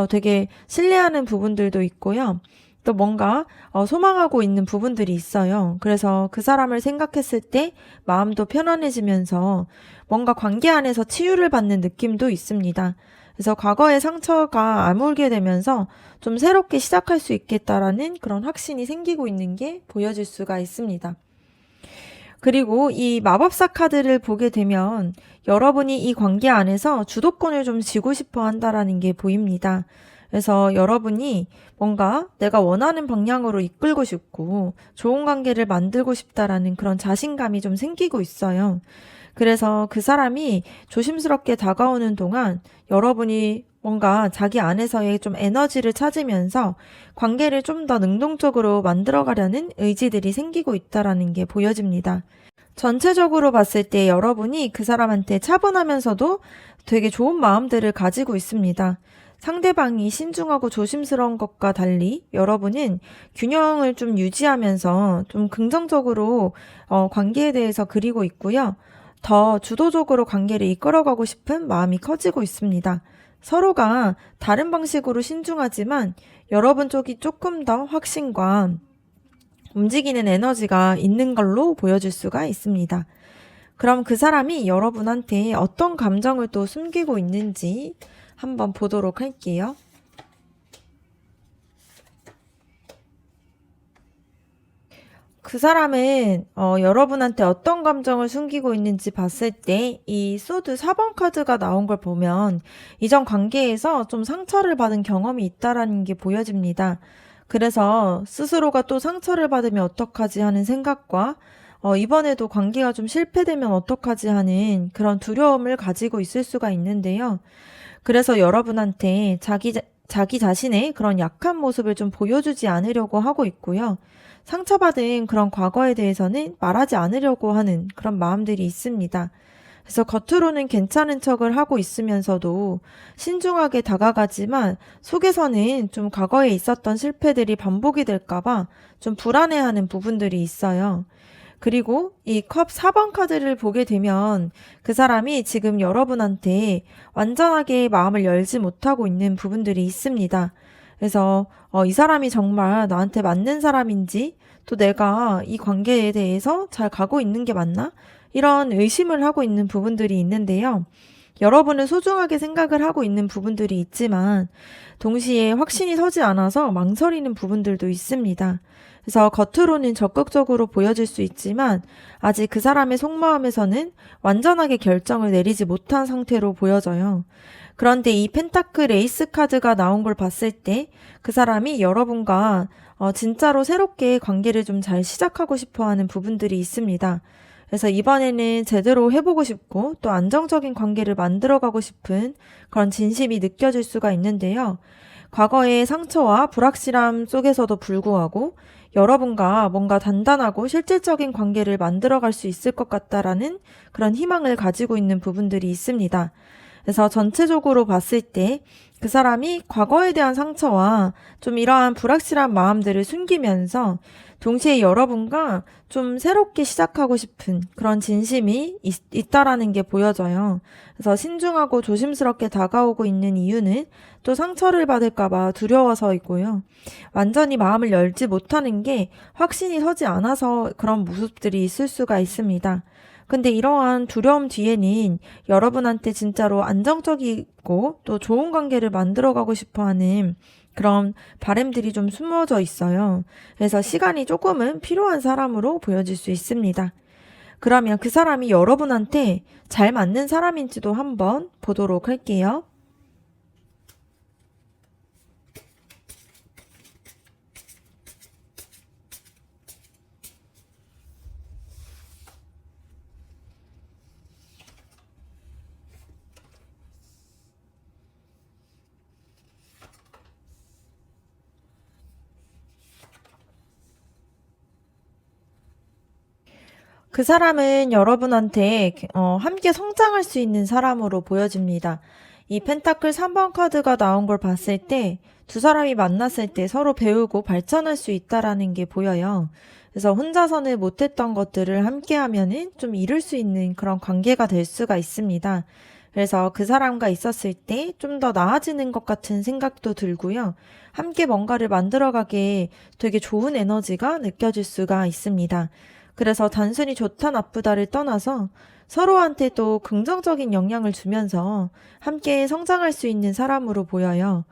되게 신뢰하는 부분들도 있고요. 또 뭔가 소망하고 있는 부분들이 있어요. 그래서 그 사람을 생각했을 때 마음도 편안해지면서 뭔가 관계 안에서 치유를 받는 느낌도 있습니다. 그래서 과거의 상처가 아물게 되면서 좀 새롭게 시작할 수 있겠다라는 그런 확신이 생기고 있는 게 보여질 수가 있습니다. 그리고 이 마법사 카드를 보게 되면 여러분이 이 관계 안에서 주도권을 좀 쥐고 싶어 한다라는 게 보입니다. 그래서 여러분이 뭔가 내가 원하는 방향으로 이끌고 싶고 좋은 관계를 만들고 싶다라는 그런 자신감이 좀 생기고 있어요. 그래서 그 사람이 조심스럽게 다가오는 동안 여러분이 뭔가 자기 안에서의 좀 에너지를 찾으면서 관계를 좀 더 능동적으로 만들어가려는 의지들이 생기고 있다라는 게 보여집니다. 전체적으로 봤을 때 여러분이 그 사람한테 차분하면서도 되게 좋은 마음들을 가지고 있습니다. 상대방이 신중하고 조심스러운 것과 달리 여러분은 균형을 좀 유지하면서 좀 긍정적으로 관계에 대해서 그리고 있고요. 더 주도적으로 관계를 이끌어가고 싶은 마음이 커지고 있습니다. 서로가 다른 방식으로 신중하지만 여러분 쪽이 조금 더 확신과 움직이는 에너지가 있는 걸로 보여질 수가 있습니다. 그럼 그 사람이 여러분한테 어떤 감정을 또 숨기고 있는지 한번 보도록 할게요. 그 사람은 여러분한테 어떤 감정을 숨기고 있는지 봤을 때 이 소드 4번 카드가 나온 걸 보면 이전 관계에서 좀 상처를 받은 경험이 있다라는 게 보여집니다. 그래서 스스로가 또 상처를 받으면 어떡하지 하는 생각과 이번에도 관계가 좀 실패되면 어떡하지 하는 그런 두려움을 가지고 있을 수가 있는데요. 그래서 여러분한테 자기 자신의 그런 약한 모습을 좀 보여주지 않으려고 하고 있고요. 상처받은 그런 과거에 대해서는 말하지 않으려고 하는 그런 마음들이 있습니다. 그래서 겉으로는 괜찮은 척을 하고 있으면서도 신중하게 다가가지만 속에서는 좀 과거에 있었던 실패들이 반복이 될까봐 좀 불안해하는 부분들이 있어요. 그리고 이 컵 4번 카드를 보게 되면 그 사람이 지금 여러분한테 완전하게 마음을 열지 못하고 있는 부분들이 있습니다. 그래서 이 사람이 정말 나한테 맞는 사람인지 또 내가 이 관계에 대해서 잘 가고 있는 게 맞나? 이런 의심을 하고 있는 부분들이 있는데요. 여러분은 소중하게 생각을 하고 있는 부분들이 있지만 동시에 확신이 서지 않아서 망설이는 부분들도 있습니다. 그래서 겉으로는 적극적으로 보여질 수 있지만 아직 그 사람의 속마음에서는 완전하게 결정을 내리지 못한 상태로 보여져요. 그런데 이 펜타클 에이스 카드가 나온 걸 봤을 때 그 사람이 여러분과 진짜로 새롭게 관계를 좀 잘 시작하고 싶어 하는 부분들이 있습니다. 그래서 이번에는 제대로 해보고 싶고 또 안정적인 관계를 만들어가고 싶은 그런 진심이 느껴질 수가 있는데요. 과거의 상처와 불확실함 속에서도 불구하고 여러분과 뭔가 단단하고 실질적인 관계를 만들어갈 수 있을 것 같다라는 그런 희망을 가지고 있는 부분들이 있습니다. 그래서 전체적으로 봤을 때 그 사람이 과거에 대한 상처와 좀 이러한 불확실한 마음들을 숨기면서 동시에 여러분과 좀 새롭게 시작하고 싶은 그런 진심이 있다라는 게 보여져요. 그래서 신중하고 조심스럽게 다가오고 있는 이유는 또 상처를 받을까봐 두려워서이고요. 완전히 마음을 열지 못하는 게 확신이 서지 않아서 그런 모습들이 있을 수가 있습니다. 근데 이러한 두려움 뒤에는 여러분한테 진짜로 안정적이고 또 좋은 관계를 만들어가고 싶어 하는 그런 바람들이 좀 숨어져 있어요. 그래서 시간이 조금은 필요한 사람으로 보여질 수 있습니다. 그러면 그 사람이 여러분한테 잘 맞는 사람인지도 한번 보도록 할게요. 그 사람은 여러분한테 함께 성장할 수 있는 사람으로 보여집니다. 이 펜타클 3번 카드가 나온 걸 봤을 때 두 사람이 만났을 때 서로 배우고 발전할 수 있다라는 게 보여요. 그래서 혼자서는 못했던 것들을 함께 하면은 좀 이룰 수 있는 그런 관계가 될 수가 있습니다. 그래서 그 사람과 있었을 때 좀 더 나아지는 것 같은 생각도 들고요. 함께 뭔가를 만들어가게 되게 좋은 에너지가 느껴질 수가 있습니다. 그래서 단순히 좋다 나쁘다를 떠나서 서로한테 또 긍정적인 영향을 주면서 함께 성장할 수 있는 사람으로 보여요.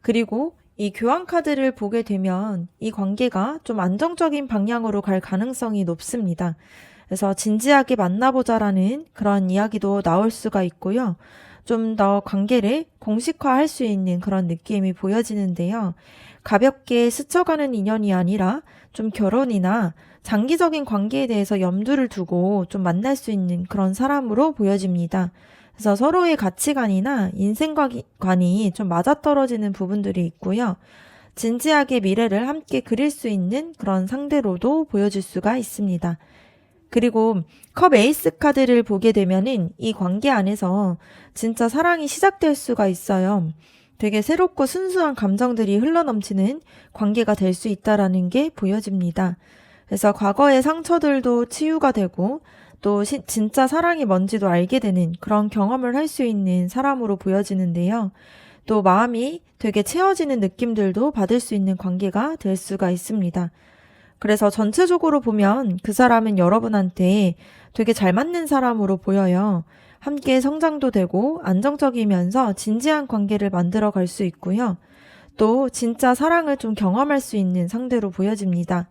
그리고 이 교환 카드를 보게 되면 이 관계가 좀 안정적인 방향으로 갈 가능성이 높습니다. 그래서 진지하게 만나보자라는 그런 이야기도 나올 수가 있고요. 좀 더 관계를 공식화할 수 있는 그런 느낌이 보여지는데요. 가볍게 스쳐가는 인연이 아니라 좀 결혼이나 장기적인 관계에 대해서 염두를 두고 좀 만날 수 있는 그런 사람으로 보여집니다. 그래서 서로의 가치관이나 인생관이 좀 맞아떨어지는 부분들이 있고요. 진지하게 미래를 함께 그릴 수 있는 그런 상대로도 보여질 수가 있습니다. 그리고 컵 에이스 카드를 보게 되면은 이 관계 안에서 진짜 사랑이 시작될 수가 있어요. 되게 새롭고 순수한 감정들이 흘러넘치는 관계가 될 수 있다라는 게 보여집니다. 그래서 과거의 상처들도 치유가 되고 또 진짜 사랑이 뭔지도 알게 되는 그런 경험을 할 수 있는 사람으로 보여지는데요. 또 마음이 되게 채워지는 느낌들도 받을 수 있는 관계가 될 수가 있습니다. 그래서 전체적으로 보면 그 사람은 여러분한테 되게 잘 맞는 사람으로 보여요. 함께 성장도 되고 안정적이면서 진지한 관계를 만들어 갈 수 있고요. 또 진짜 사랑을 좀 경험할 수 있는 상대로 보여집니다.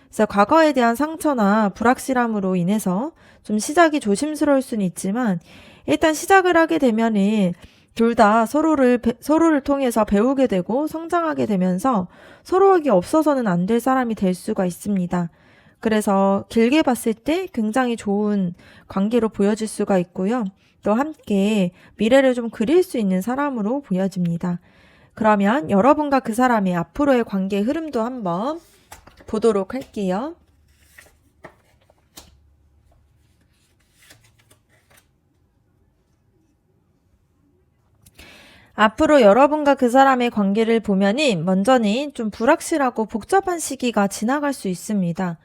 그래서 과거에 대한 상처나 불확실함으로 인해서 좀 시작이 조심스러울 수는 있지만 일단 시작을 하게 되면은 둘 다 서로를 통해서 배우게 되고 성장하게 되면서 서로에게 없어서는 안 될 사람이 될 수가 있습니다. 그래서 길게 봤을 때 굉장히 좋은 관계로 보여질 수가 있고요. 또 함께 미래를 좀 그릴 수 있는 사람으로 보여집니다. 그러면 여러분과 그 사람의 앞으로의 관계 흐름도 한번 보도록 할게요. 앞으로 여러분과 그 사람의 관계를 보면은 먼저는 좀 불확실하고 복잡한 시기가 지나갈 수 있습니다.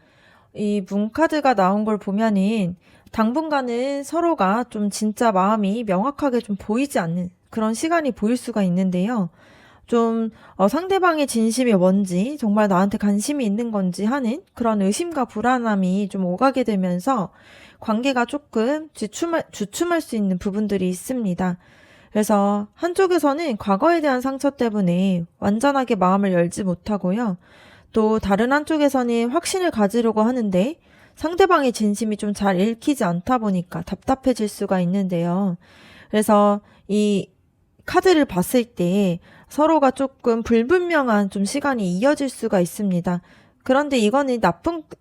이 문카드가 나온 걸 보면은 당분간은 서로가 좀 진짜 마음이 명확하게 좀 보이지 않는 그런 시간이 보일 수가 있는데요. 좀 상대방의 진심이 뭔지 정말 나한테 관심이 있는 건지 하는 그런 의심과 불안함이 좀 오가게 되면서 관계가 조금 주춤할 수 있는 부분들이 있습니다. 그래서 한쪽에서는 과거에 대한 상처 때문에 완전하게 마음을 열지 못하고요. 또 다른 한쪽에서는 확신을 가지려고 하는데 상대방의 진심이 좀 잘 읽히지 않다 보니까 답답해질 수가 있는데요. 그래서 이 카드를 봤을 때 서로가 조금 불분명한 좀 시간이 이어질 수가 있습니다. 그런데 이거는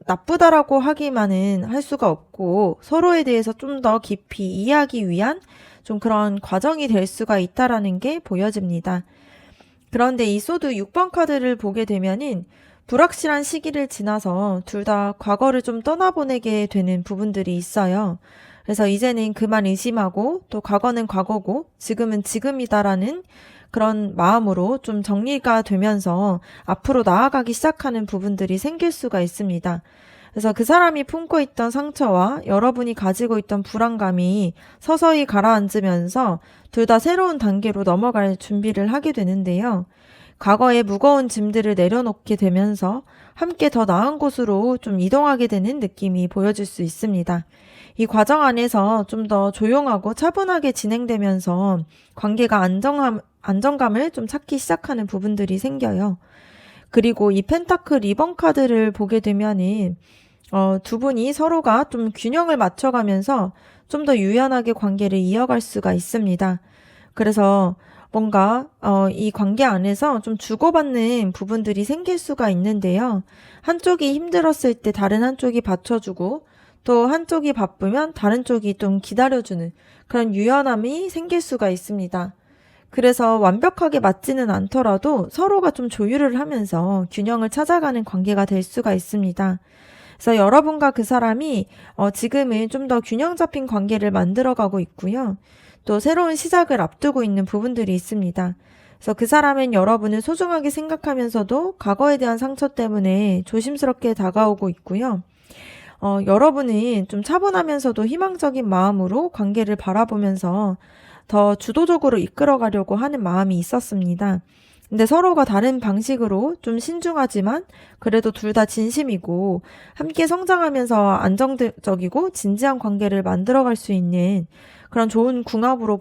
나쁘다라고 하기만은 할 수가 없고 서로에 대해서 좀 더 깊이 이해하기 위한 좀 그런 과정이 될 수가 있다라는 게 보여집니다. 그런데 이 소드 6번 카드를 보게 되면은 불확실한 시기를 지나서 둘 다 과거를 좀 떠나보내게 되는 부분들이 있어요. 그래서 이제는 그만 의심하고 또 과거는 과거고 지금은 지금이다라는 그런 마음으로 좀 정리가 되면서 앞으로 나아가기 시작하는 부분들이 생길 수가 있습니다. 그래서 그 사람이 품고 있던 상처와 여러분이 가지고 있던 불안감이 서서히 가라앉으면서 둘 다 새로운 단계로 넘어갈 준비를 하게 되는데요. 과거의 무거운 짐들을 내려놓게 되면서 함께 더 나은 곳으로 좀 이동하게 되는 느낌이 보여질 수 있습니다. 이 과정 안에서 좀 더 조용하고 차분하게 진행되면서 관계가 안정감을 좀 찾기 시작하는 부분들이 생겨요. 그리고 이 펜타클 2번 카드를 보게 되면은 두 분이 서로가 좀 균형을 맞춰가면서 좀 더 유연하게 관계를 이어갈 수가 있습니다. 그래서 뭔가 이 관계 안에서 좀 주고받는 부분들이 생길 수가 있는데요. 한쪽이 힘들었을 때 다른 한쪽이 받쳐주고 또 한쪽이 바쁘면 다른 쪽이 좀 기다려주는 그런 유연함이 생길 수가 있습니다. 그래서 완벽하게 맞지는 않더라도 서로가 좀 조율을 하면서 균형을 찾아가는 관계가 될 수가 있습니다. 그래서 여러분과 그 사람이 지금은 좀 더 균형 잡힌 관계를 만들어가고 있고요. 또 새로운 시작을 앞두고 있는 부분들이 있습니다. 그래서 그 사람은 여러분을 소중하게 생각하면서도 과거에 대한 상처 때문에 조심스럽게 다가오고 있고요. 여러분은 좀 차분하면서도 희망적인 마음으로 관계를 바라보면서 더 주도적으로 이끌어가려고 하는 마음이 있었습니다. 근데 서로가 다른 방식으로 좀 신중하지만 그래도 둘 다 진심이고 함께 성장하면서 안정적이고 진지한 관계를 만들어갈 수 있는 그런 좋은 궁합으로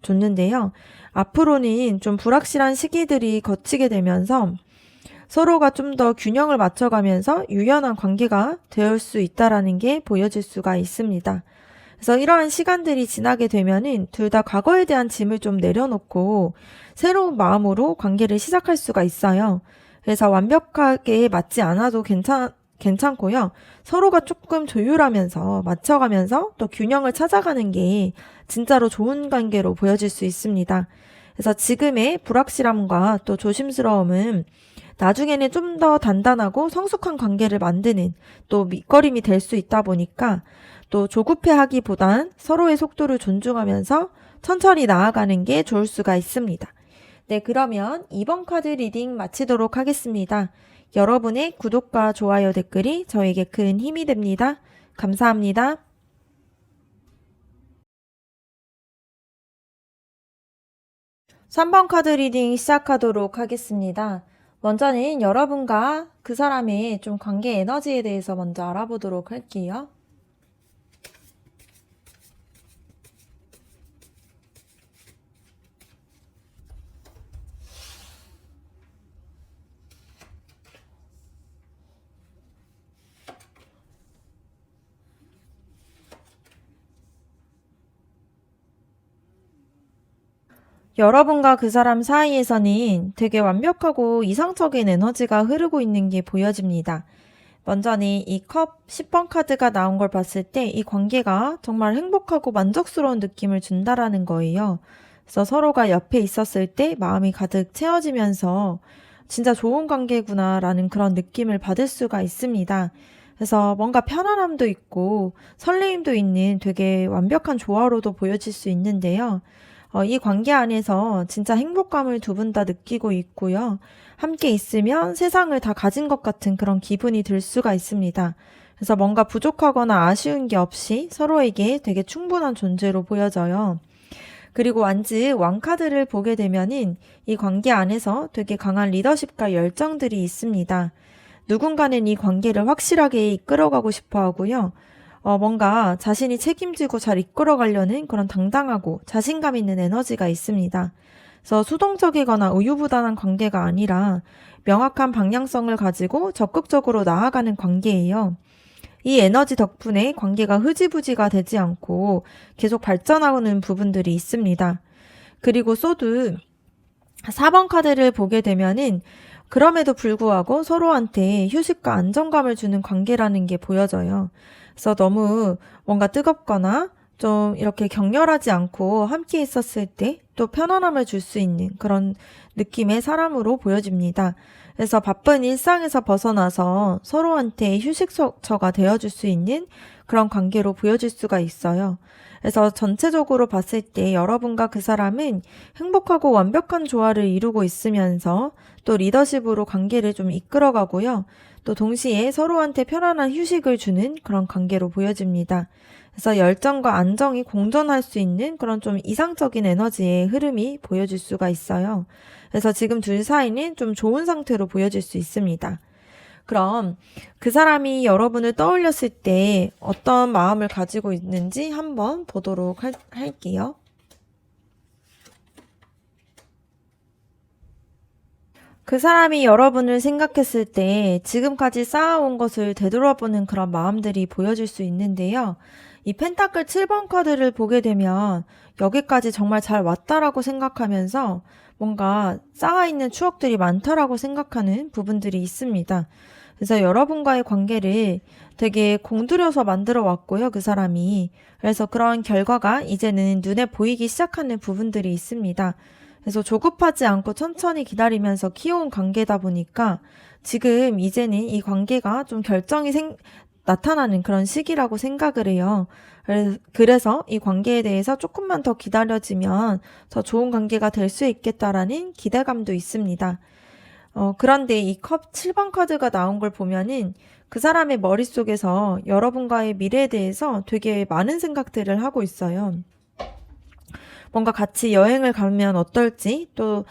줬는데요. 앞으로는 좀 불확실한 시기들이 거치게 되면서 서로가 좀 더 균형을 맞춰가면서 유연한 관계가 될 수 있다라는 게 보여질 수가 있습니다. 그래서 이러한 시간들이 지나게 되면은 둘 다 과거에 대한 짐을 좀 내려놓고 새로운 마음으로 관계를 시작할 수가 있어요. 그래서 완벽하게 맞지 않아도 괜찮고요. 서로가 조금 조율하면서 맞춰가면서 또 균형을 찾아가는 게 진짜로 좋은 관계로 보여질 수 있습니다. 그래서 지금의 불확실함과 또 조심스러움은 나중에는 좀 더 단단하고 성숙한 관계를 만드는 또 밑거름이 될 수 있다 보니까 또 조급해하기보단 서로의 속도를 존중하면서 천천히 나아가는 게 좋을 수가 있습니다. 네, 그러면 이번 카드 리딩 마치도록 하겠습니다. 여러분의 구독과 좋아요 댓글이 저에게 큰 힘이 됩니다. 감사합니다. 3번 카드 리딩 시작하도록 하겠습니다. 먼저는 여러분과 그 사람의 좀 관계 에너지에 대해서 먼저 알아보도록 할게요. 여러분과 그 사람 사이에서는 되게 완벽하고 이상적인 에너지가 흐르고 있는 게 보여집니다. 먼저는 이 컵 10번 카드가 나온 걸 봤을 때 이 관계가 정말 행복하고 만족스러운 느낌을 준다라는 거예요. 그래서 서로가 옆에 있었을 때 마음이 가득 채워지면서 진짜 좋은 관계구나라는 그런 느낌을 받을 수가 있습니다. 그래서 뭔가 편안함도 있고 설레임도 있는 되게 완벽한 조화로도 보여질 수 있는데요. 이 관계 안에서 진짜 행복감을 두 분 다 느끼고 있고요. 함께 있으면 세상을 다 가진 것 같은 그런 기분이 들 수가 있습니다. 그래서 뭔가 부족하거나 아쉬운 게 없이 서로에게 되게 충분한 존재로 보여져요. 그리고 왕카드를 보게 되면은 이 관계 안에서 되게 강한 리더십과 열정들이 있습니다. 누군가는 이 관계를 확실하게 이끌어가고 싶어 하고요. 뭔가 자신이 책임지고 잘 이끌어가려는 그런 당당하고 자신감 있는 에너지가 있습니다. 그래서 수동적이거나 우유부단한 관계가 아니라 명확한 방향성을 가지고 적극적으로 나아가는 관계예요. 이 에너지 덕분에 관계가 흐지부지가 되지 않고 계속 발전하는 부분들이 있습니다. 그리고 소드 4번 카드를 보게 되면은 그럼에도 불구하고 서로한테 휴식과 안정감을 주는 관계라는 게 보여져요. 그래서 너무 뭔가 뜨겁거나 좀 이렇게 격렬하지 않고 함께 있었을 때 또 편안함을 줄 수 있는 그런 느낌의 사람으로 보여집니다. 그래서 바쁜 일상에서 벗어나서 서로한테 휴식처가 되어줄 수 있는 그런 관계로 보여질 수가 있어요. 그래서 전체적으로 봤을 때 여러분과 그 사람은 행복하고 완벽한 조화를 이루고 있으면서 또 리더십으로 관계를 좀 이끌어가고요. 또 동시에 서로한테 편안한 휴식을 주는 그런 관계로 보여집니다. 그래서 열정과 안정이 공존할 수 있는 그런 좀 이상적인 에너지의 흐름이 보여질 수가 있어요. 그래서 지금 둘 사이는 좀 좋은 상태로 보여질 수 있습니다. 그럼 그 사람이 여러분을 떠올렸을 때 어떤 마음을 가지고 있는지 한번 보도록 할게요. 그 사람이 여러분을 생각했을 때 지금까지 쌓아온 것을 되돌아보는 그런 마음들이 보여질 수 있는데요. 이 펜타클 7번 카드를 보게 되면 여기까지 정말 잘 왔다라고 생각하면서 뭔가 쌓아있는 추억들이 많다라고 생각하는 부분들이 있습니다. 그래서 여러분과의 관계를 되게 공들여서 만들어 왔고요, 그 사람이. 그래서 그런 결과가 이제는 눈에 보이기 시작하는 부분들이 있습니다. 그래서 조급하지 않고 천천히 기다리면서 키워온 관계다 보니까 지금 이제는 이 관계가 좀 나타나는 그런 시기라고 생각을 해요. 그래서 이 관계에 대해서 조금만 더 기다려지면 더 좋은 관계가 될 수 있겠다라는 기대감도 있습니다. 그런데 이 컵 7번 카드가 나온 걸 보면은 그 사람의 머릿속에서 여러분과의 미래에 대해서 되게 많은 생각들을 하고 있어요. 뭔가 같이 여행을 가면 어떨지 또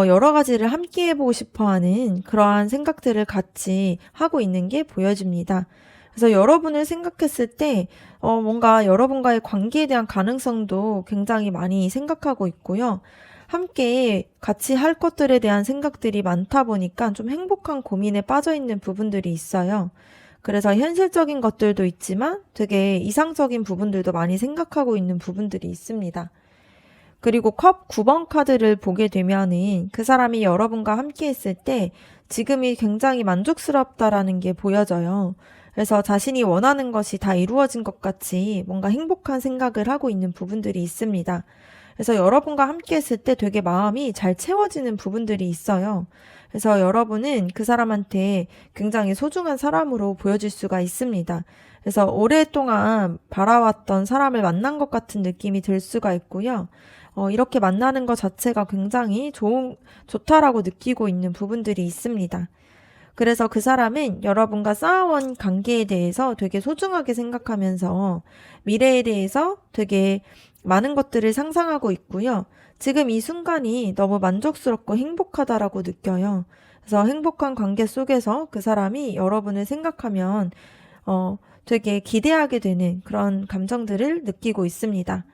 여러 가지를 함께 해보고 싶어 하는 그러한 생각들을 같이 하고 있는 게 보여집니다. 그래서 여러분을 생각했을 때 뭔가 여러분과의 관계에 대한 가능성도 굉장히 많이 생각하고 있고요. 함께 같이 할 것들에 대한 생각들이 많다 보니까 좀 행복한 고민에 빠져 있는 부분들이 있어요. 그래서 현실적인 것들도 있지만 되게 이상적인 부분들도 많이 생각하고 있는 부분들이 있습니다. 그리고 컵 9번 카드를 보게 되면은 그 사람이 여러분과 함께 했을 때 지금이 굉장히 만족스럽다라는 게 보여져요. 그래서 자신이 원하는 것이 다 이루어진 것 같이 뭔가 행복한 생각을 하고 있는 부분들이 있습니다. 그래서 여러분과 함께 했을 때 되게 마음이 잘 채워지는 부분들이 있어요. 그래서 여러분은 그 사람한테 굉장히 소중한 사람으로 보여질 수가 있습니다. 그래서 오랫동안 바라왔던 사람을 만난 것 같은 느낌이 들 수가 있고요. 이렇게 만나는 것 자체가 굉장히 좋다라고 느끼고 있는 부분들이 있습니다. 그래서 그 사람은 여러분과 쌓아온 관계에 대해서 되게 소중하게 생각하면서 미래에 대해서 되게 많은 것들을 상상하고 있고요. 지금 이 순간이 너무 만족스럽고 행복하다라고 느껴요. 그래서 행복한 관계 속에서 그 사람이 여러분을 생각하면 되게 기대하게 되는 그런 감정들을 느끼고 있습니다.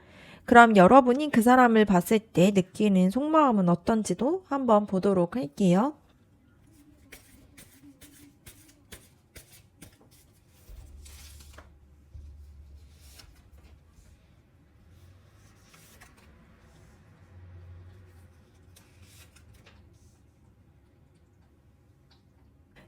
그럼 여러분이 그 사람을 봤을 때 느끼는 속마음은 어떤지도 한번 보도록 할게요.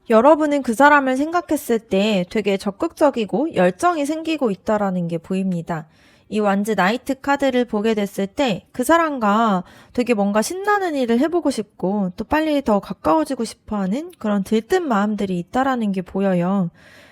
여러분은 그 사람을 생각했을 때 되게 적극적이고 열정이 생기고 있다라는 게 보입니다. 이 완즈 나이트 카드를 보게 됐을 때 그 사람과 되게 뭔가 신나는 일을 해보고 싶고 또 빨리 더 가까워지고 싶어 하는 그런 들뜬 마음들이 있다라는 게 보여요.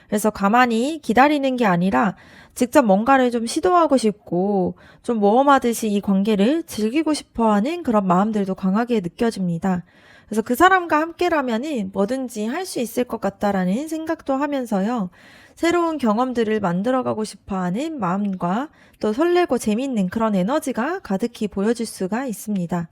그래서 가만히 기다리는 게 아니라 직접 뭔가를 좀 시도하고 싶고 좀 모험하듯이 이 관계를 즐기고 싶어 하는 그런 마음들도 강하게 느껴집니다. 그래서 그 사람과 함께라면은 뭐든지 할 수 있을 것 같다라는 생각도 하면서요. 새로운 경험들을 만들어가고 싶어 하는 마음과 또 설레고 재밌는 그런 에너지가 가득히 보여질 수가 있습니다.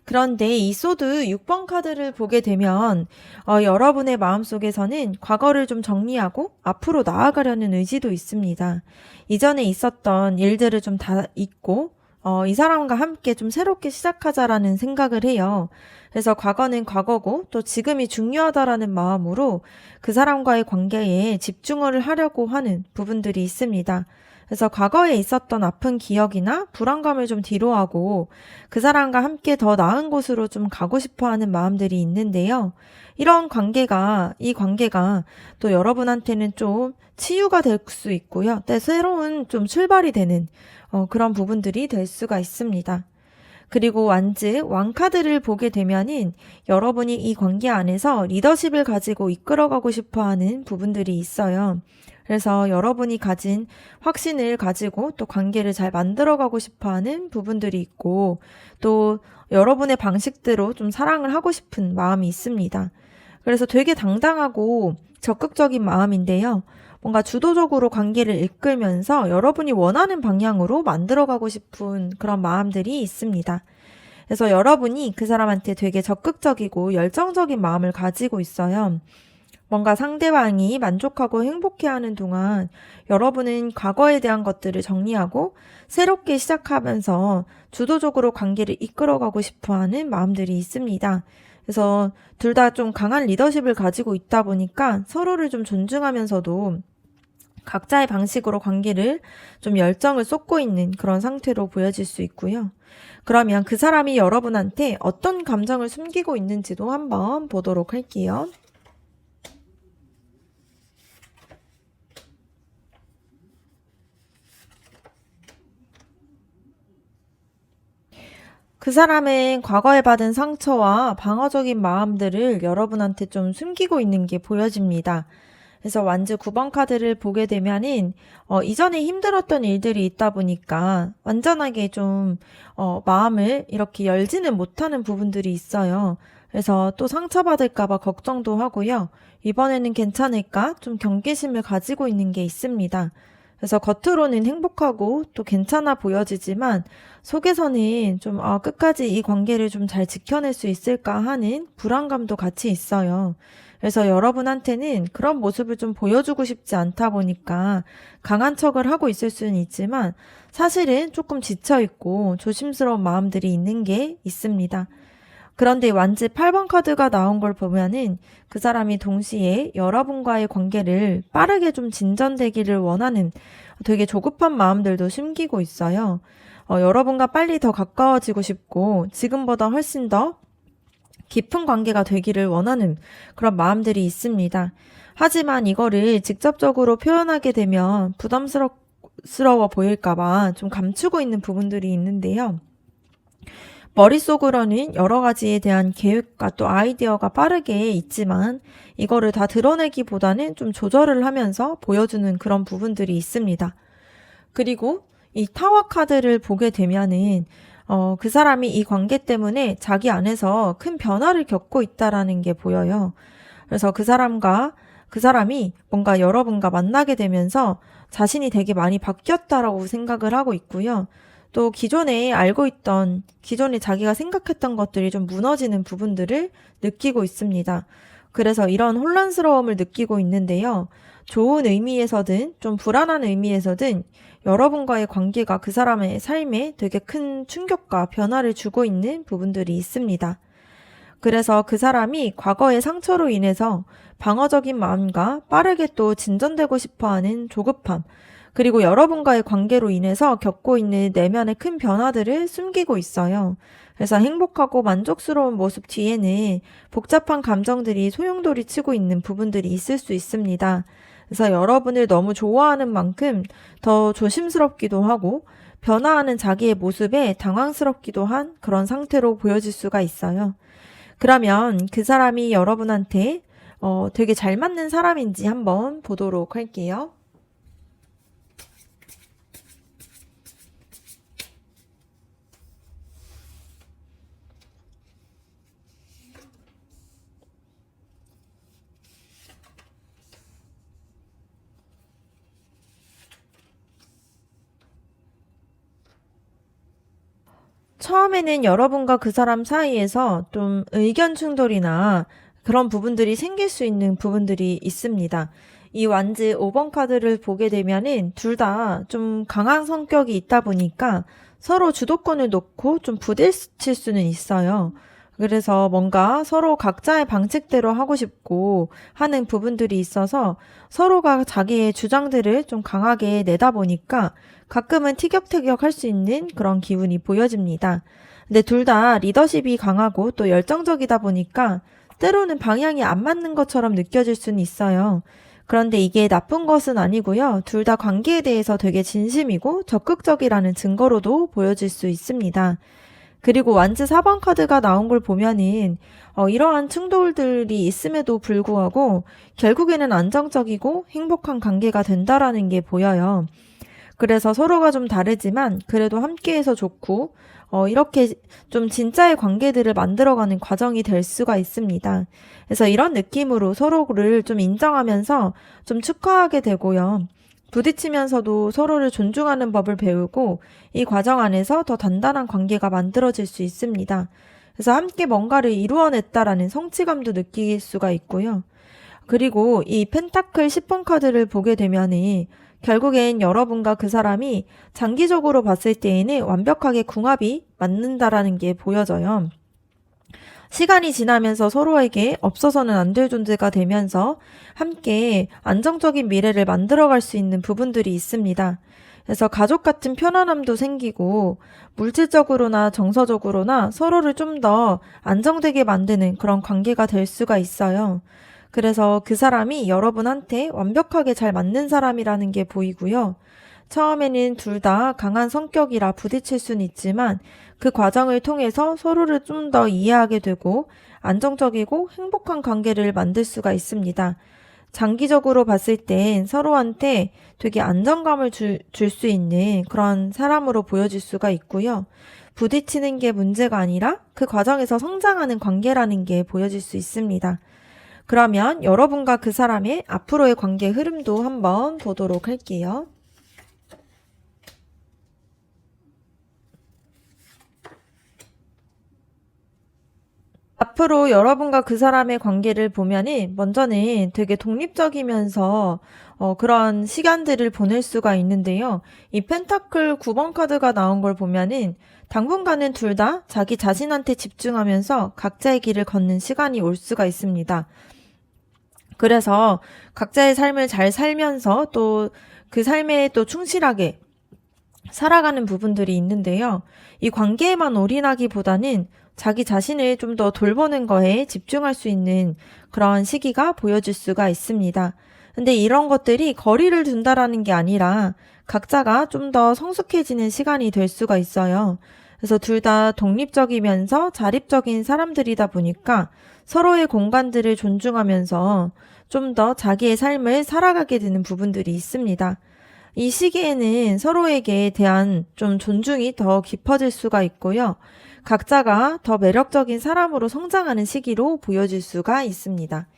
그런데 이 소드 6번 카드를 보게 되면 여러분의 마음속에서는 과거를 좀 정리하고 앞으로 나아가려는 의지도 있습니다. 이전에 있었던 일들을 좀 다 잊고 이 사람과 함께 좀 새롭게 시작하자라는 생각을 해요. 그래서 과거는 과거고 또 지금이 중요하다라는 마음으로 그 사람과의 관계에 집중을 하려고 하는 부분들이 있습니다. 그래서 과거에 있었던 아픈 기억이나 불안감을 좀 뒤로하고 그 사람과 함께 더 나은 곳으로 좀 가고 싶어 하는 마음들이 있는데요. 이 관계가 또 여러분한테는 좀 치유가 될 수 있고요. 또 새로운 좀 출발이 되는 그런 부분들이 될 수가 있습니다. 그리고 왕카드를 보게 되면은 여러분이 이 관계 안에서 리더십을 가지고 이끌어가고 싶어 하는 부분들이 있어요. 그래서 여러분이 가진 확신을 가지고 또 관계를 잘 만들어가고 싶어 하는 부분들이 있고 또 여러분의 방식대로 좀 사랑을 하고 싶은 마음이 있습니다. 그래서 되게 당당하고 적극적인 마음인데요. 뭔가 주도적으로 관계를 이끌면서 여러분이 원하는 방향으로 만들어가고 싶은 그런 마음들이 있습니다. 그래서 여러분이 그 사람한테 되게 적극적이고 열정적인 마음을 가지고 있어요. 뭔가 상대방이 만족하고 행복해하는 동안 여러분은 과거에 대한 것들을 정리하고 새롭게 시작하면서 주도적으로 관계를 이끌어가고 싶어하는 마음들이 있습니다. 그래서 둘 다 좀 강한 리더십을 가지고 있다 보니까 서로를 좀 존중하면서도 각자의 방식으로 관계를 좀 열정을 쏟고 있는 그런 상태로 보여질 수 있고요. 그러면 그 사람이 여러분한테 어떤 감정을 숨기고 있는지도 한번 보도록 할게요. 그 사람은 과거에 받은 상처와 방어적인 마음들을 여러분한테 좀 숨기고 있는 게 보여집니다. 그래서 완즈 9번 카드를 보게 되면은 이전에 힘들었던 일들이 있다 보니까 완전하게 좀 마음을 이렇게 열지는 못하는 부분들이 있어요. 그래서 또 상처받을까 봐 걱정도 하고요. 이번에는 괜찮을까? 좀 경계심을 가지고 있는 게 있습니다. 그래서 겉으로는 행복하고 또 괜찮아 보여지지만 속에서는 좀 끝까지 이 관계를 좀 잘 지켜낼 수 있을까 하는 불안감도 같이 있어요. 그래서 여러분한테는 그런 모습을 좀 보여주고 싶지 않다 보니까 강한 척을 하고 있을 수는 있지만 사실은 조금 지쳐있고 조심스러운 마음들이 있는 게 있습니다. 그런데 완즈 8번 카드가 나온 걸 보면은 그 사람이 동시에 여러분과의 관계를 빠르게 좀 진전되기를 원하는 되게 조급한 마음들도 숨기고 있어요. 여러분과 빨리 더 가까워지고 싶고 지금보다 훨씬 더 깊은 관계가 되기를 원하는 그런 마음들이 있습니다. 하지만 이거를 직접적으로 표현하게 되면 부담스러워 보일까봐 좀 감추고 있는 부분들이 있는데요. 머릿속으로는 여러 가지에 대한 계획과 또 아이디어가 빠르게 있지만 이거를 다 드러내기보다는 좀 조절을 하면서 보여주는 그런 부분들이 있습니다. 그리고 이 타워 카드를 보게 되면은 그 사람이 이 관계 때문에 자기 안에서 큰 변화를 겪고 있다라는 게 보여요. 그래서 그 사람이 뭔가 여러분과 만나게 되면서 자신이 되게 많이 바뀌었다라고 생각을 하고 있고요. 또 기존에 자기가 생각했던 것들이 좀 무너지는 부분들을 느끼고 있습니다. 그래서 이런 혼란스러움을 느끼고 있는데요. 좋은 의미에서든 좀 불안한 의미에서든 여러분과의 관계가 그 사람의 삶에 되게 큰 충격과 변화를 주고 있는 부분들이 있습니다. 그래서 그 사람이 과거의 상처로 인해서 방어적인 마음과 빠르게 또 진전되고 싶어하는 조급함, 그리고 여러분과의 관계로 인해서 겪고 있는 내면의 큰 변화들을 숨기고 있어요. 그래서 행복하고 만족스러운 모습 뒤에는 복잡한 감정들이 소용돌이 치고 있는 부분들이 있을 수 있습니다. 그래서 여러분을 너무 좋아하는 만큼 더 조심스럽기도 하고 변화하는 자기의 모습에 당황스럽기도 한 그런 상태로 보여질 수가 있어요. 그러면 그 사람이 여러분한테 되게 잘 맞는 사람인지 한번 보도록 할게요. 처음에는 여러분과 그 사람 사이에서 좀 의견 충돌이나 그런 부분들이 생길 수 있는 부분들이 있습니다. 이 완즈 5번 카드를 보게 되면은 둘 다 좀 강한 성격이 있다 보니까 서로 주도권을 놓고 좀 부딪힐 수는 있어요. 그래서 뭔가 서로 각자의 방식대로 하고 싶고 하는 부분들이 있어서 서로가 자기의 주장들을 좀 강하게 내다 보니까 가끔은 티격태격 할 수 있는 그런 기분이 보여집니다. 근데 둘 다 리더십이 강하고 또 열정적이다 보니까 때로는 방향이 안 맞는 것처럼 느껴질 수는 있어요. 그런데 이게 나쁜 것은 아니고요. 둘 다 관계에 대해서 되게 진심이고 적극적이라는 증거로도 보여질 수 있습니다. 그리고 완즈 4번 카드가 나온 걸 보면은 이러한 충돌들이 있음에도 불구하고 결국에는 안정적이고 행복한 관계가 된다라는 게 보여요. 그래서 서로가 좀 다르지만 그래도 함께해서 좋고 이렇게 좀 진짜의 관계들을 만들어가는 과정이 될 수가 있습니다. 그래서 이런 느낌으로 서로를 좀 인정하면서 좀 축하하게 되고요. 부딪히면서도 서로를 존중하는 법을 배우고 이 과정 안에서 더 단단한 관계가 만들어질 수 있습니다. 그래서 함께 뭔가를 이루어냈다라는 성취감도 느낄 수가 있고요. 그리고 이 펜타클 10번 카드를 보게 되면은 결국엔 여러분과 그 사람이 장기적으로 봤을 때에는 완벽하게 궁합이 맞는다라는 게 보여져요. 시간이 지나면서 서로에게 없어서는 안 될 존재가 되면서 함께 안정적인 미래를 만들어갈 수 있는 부분들이 있습니다. 그래서 가족 같은 편안함도 생기고 물질적으로나 정서적으로나 서로를 좀 더 안정되게 만드는 그런 관계가 될 수가 있어요. 그래서 그 사람이 여러분한테 완벽하게 잘 맞는 사람이라는 게 보이고요. 처음에는 둘 다 강한 성격이라 부딪힐 수는 있지만 그 과정을 통해서 서로를 좀 더 이해하게 되고 안정적이고 행복한 관계를 만들 수가 있습니다. 장기적으로 봤을 땐 서로한테 되게 안정감을 줄 수 있는 그런 사람으로 보여질 수가 있고요. 부딪히는 게 문제가 아니라 그 과정에서 성장하는 관계라는 게 보여질 수 있습니다. 그러면 여러분과 그 사람의 앞으로의 관계 흐름도 한번 보도록 할게요. 앞으로 여러분과 그 사람의 관계를 보면은 먼저는 되게 독립적이면서 그런 시간들을 보낼 수가 있는데요. 이 펜타클 9번 카드가 나온 걸 보면은 당분간은 둘 다 자기 자신한테 집중하면서 각자의 길을 걷는 시간이 올 수가 있습니다. 그래서 각자의 삶을 잘 살면서 또 그 삶에 또 충실하게 살아가는 부분들이 있는데요. 이 관계에만 올인하기보다는 자기 자신을 좀 더 돌보는 거에 집중할 수 있는 그런 시기가 보여질 수가 있습니다. 근데 이런 것들이 거리를 둔다라는 게 아니라 각자가 좀 더 성숙해지는 시간이 될 수가 있어요. 그래서 둘 다 독립적이면서 자립적인 사람들이다 보니까 서로의 공간들을 존중하면서 좀 더 자기의 삶을 살아가게 되는 부분들이 있습니다. 이 시기에는 서로에게 대한 좀 존중이 더 깊어질 수가 있고요. 각자가 더 매력적인 사람으로 성장하는 시기로 보여질 수가 있습니다.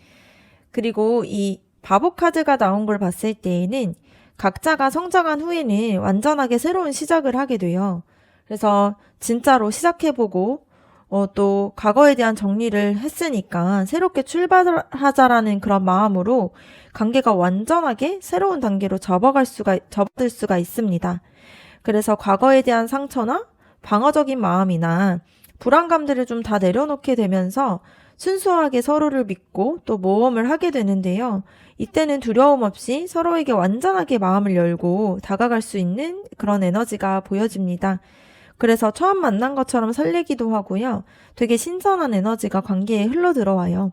그리고 이 바보 카드가 나온 걸 봤을 때에는 각자가 성장한 후에는 완전하게 새로운 시작을 하게 돼요. 그래서 진짜로 시작해보고 또 과거에 대한 정리를 했으니까 새롭게 출발하자라는 그런 마음으로 관계가 완전하게 새로운 단계로 접어들 수가 있습니다. 그래서 과거에 대한 상처나 방어적인 마음이나 불안감들을 좀 다 내려놓게 되면서 순수하게 서로를 믿고 또 모험을 하게 되는데요. 이때는 두려움 없이 서로에게 완전하게 마음을 열고 다가갈 수 있는 그런 에너지가 보여집니다. 그래서 처음 만난 것처럼 설레기도 하고요. 되게 신선한 에너지가 관계에 흘러 들어와요.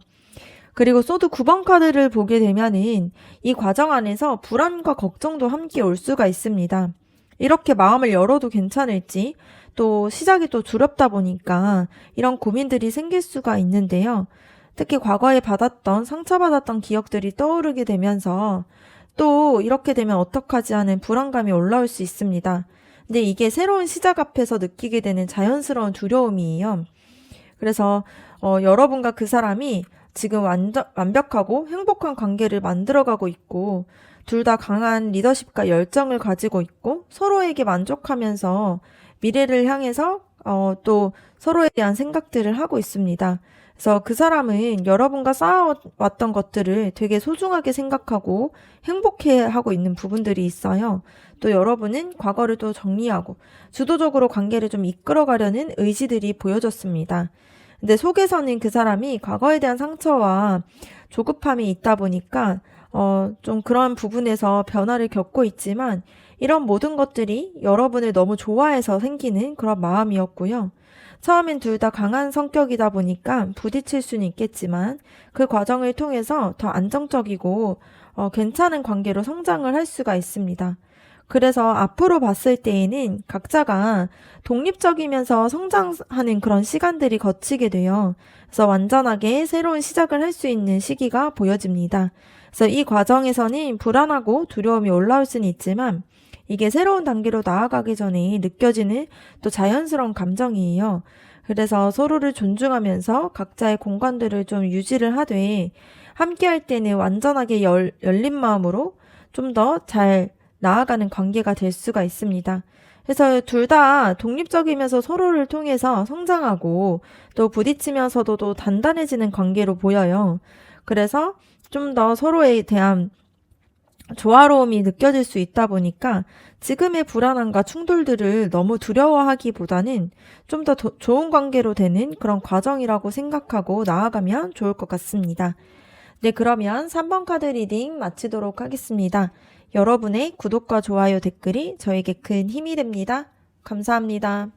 그리고 소드 9번 카드를 보게 되면은 이 과정 안에서 불안과 걱정도 함께 올 수가 있습니다. 이렇게 마음을 열어도 괜찮을지 또 시작이 또 두렵다 보니까 이런 고민들이 생길 수가 있는데요. 특히 과거에 상처받았던 기억들이 떠오르게 되면서 또 이렇게 되면 어떡하지 하는 불안감이 올라올 수 있습니다. 근데 이게 새로운 시작 앞에서 느끼게 되는 자연스러운 두려움이에요. 그래서 여러분과 그 사람이 지금 완벽하고 행복한 관계를 만들어가고 있고 둘 다 강한 리더십과 열정을 가지고 있고 서로에게 만족하면서 미래를 향해서 또 서로에 대한 생각들을 하고 있습니다. 그래서 그 사람은 여러분과 쌓아왔던 것들을 되게 소중하게 생각하고 행복해하고 있는 부분들이 있어요. 또 여러분은 과거를 또 정리하고 주도적으로 관계를 좀 이끌어가려는 의지들이 보여졌습니다. 근데 속에서는 그 사람이 과거에 대한 상처와 조급함이 있다 보니까 좀 그런 부분에서 변화를 겪고 있지만 이런 모든 것들이 여러분을 너무 좋아해서 생기는 그런 마음이었고요. 처음엔 둘 다 강한 성격이다 보니까 부딪힐 수는 있겠지만 그 과정을 통해서 더 안정적이고 괜찮은 관계로 성장을 할 수가 있습니다. 그래서 앞으로 봤을 때에는 각자가 독립적이면서 성장하는 그런 시간들이 거치게 돼요. 그래서 완전하게 새로운 시작을 할 수 있는 시기가 보여집니다. 그래서 이 과정에서는 불안하고 두려움이 올라올 수는 있지만 이게 새로운 단계로 나아가기 전에 느껴지는 또 자연스러운 감정이에요. 그래서 서로를 존중하면서 각자의 공간들을 좀 유지를 하되 함께 할 때는 완전하게 열린 마음으로 좀 더 잘 나아가는 관계가 될 수가 있습니다. 그래서 둘 다 독립적이면서 서로를 통해서 성장하고 또 부딪히면서도 또 단단해지는 관계로 보여요. 그래서 좀 더 서로에 대한 조화로움이 느껴질 수 있다 보니까 지금의 불안함과 충돌들을 너무 두려워하기보다는 좀 더 좋은 관계로 되는 그런 과정이라고 생각하고 나아가면 좋을 것 같습니다. 네, 그러면 3번 카드 리딩 마치도록 하겠습니다. 여러분의 구독과 좋아요, 댓글이 저에게 큰 힘이 됩니다. 감사합니다.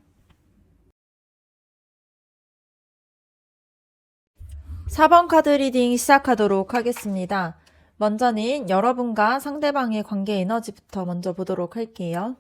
4번 카드 리딩 시작하도록 하겠습니다. 먼저는 여러분과 상대방의 관계 에너지부터 먼저 보도록 할게요.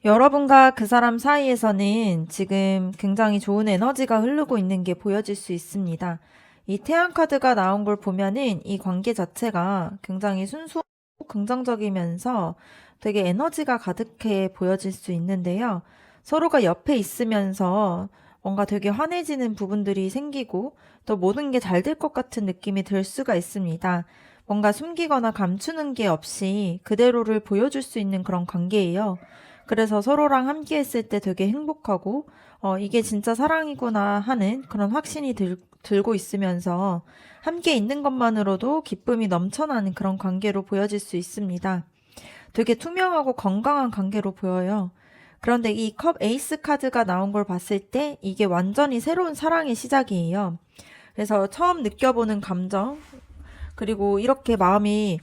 여러분과 그 사람 사이에서는 지금 굉장히 좋은 에너지가 흐르고 있는 게 보여질 수 있습니다. 이 태양 카드가 나온 걸 보면은 이 관계 자체가 굉장히 순수하고 긍정적이면서 되게 에너지가 가득해 보여질 수 있는데요. 서로가 옆에 있으면서 뭔가 되게 환해지는 부분들이 생기고 또 모든 게 잘 될 것 같은 느낌이 들 수가 있습니다. 뭔가 숨기거나 감추는 게 없이 그대로를 보여줄 수 있는 그런 관계예요. 그래서 서로랑 함께 했을 때 되게 행복하고, 이게 진짜 사랑이구나 하는 그런 확신이 들고 있으면서 함께 있는 것만으로도 기쁨이 넘쳐나는 그런 관계로 보여질 수 있습니다. 되게 투명하고 건강한 관계로 보여요. 그런데 이 컵 에이스 카드가 나온 걸 봤을 때 이게 완전히 새로운 사랑의 시작이에요. 그래서 처음 느껴보는 감정, 그리고 이렇게 마음이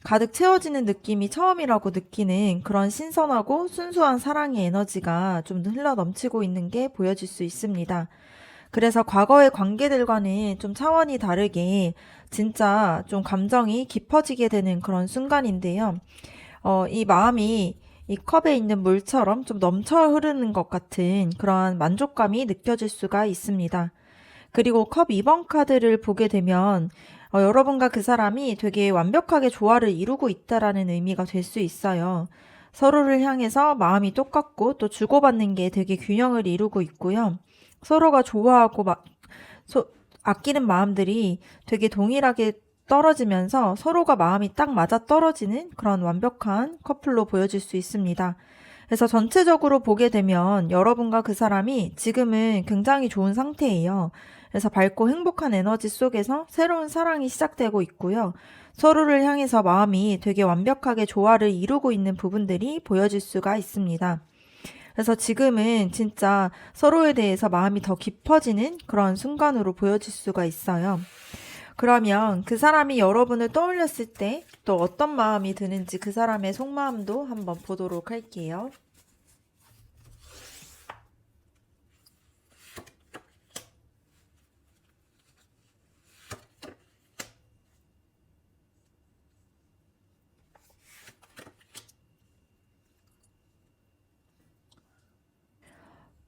가득 채워지는 느낌이 처음이라고 느끼는 그런 신선하고 순수한 사랑의 에너지가 좀 흘러 넘치고 있는 게 보여질 수 있습니다. 그래서 과거의 관계들과는 좀 차원이 다르게 진짜 좀 감정이 깊어지게 되는 그런 순간인데요. 이 마음이 이 컵에 있는 물처럼 좀 넘쳐 흐르는 것 같은 그러한 만족감이 느껴질 수가 있습니다. 그리고 컵 2번 카드를 보게 되면 여러분과 그 사람이 되게 완벽하게 조화를 이루고 있다라는 의미가 될 수 있어요. 서로를 향해서 마음이 똑같고 또 주고받는 게 되게 균형을 이루고 있고요. 서로가 좋아하고 아끼는 마음들이 되게 동일하게 떨어지면서 서로가 마음이 딱 맞아 떨어지는 그런 완벽한 커플로 보여질 수 있습니다. 그래서 전체적으로 보게 되면 여러분과 그 사람이 지금은 굉장히 좋은 상태예요. 그래서 밝고 행복한 에너지 속에서 새로운 사랑이 시작되고 있고요. 서로를 향해서 마음이 되게 완벽하게 조화를 이루고 있는 부분들이 보여질 수가 있습니다. 그래서 지금은 진짜 서로에 대해서 마음이 더 깊어지는 그런 순간으로 보여질 수가 있어요. 그러면 그 사람이 여러분을 떠올렸을 때 또 어떤 마음이 드는지 그 사람의 속마음도 한번 보도록 할게요.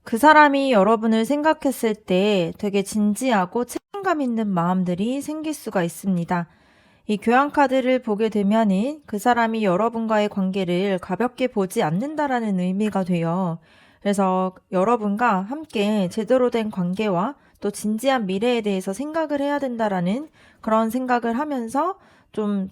그 사람이 여러분을 생각했을 때 되게 진지하고 책임감 있는 마음들이 생길 수가 있습니다. 이 교환 카드를 보게 되면은 그 사람이 여러분과의 관계를 가볍게 보지 않는다라는 의미가 돼요. 그래서 여러분과 함께 제대로 된 관계와 또 진지한 미래에 대해서 생각을 해야 된다라는 그런 생각을 하면서 좀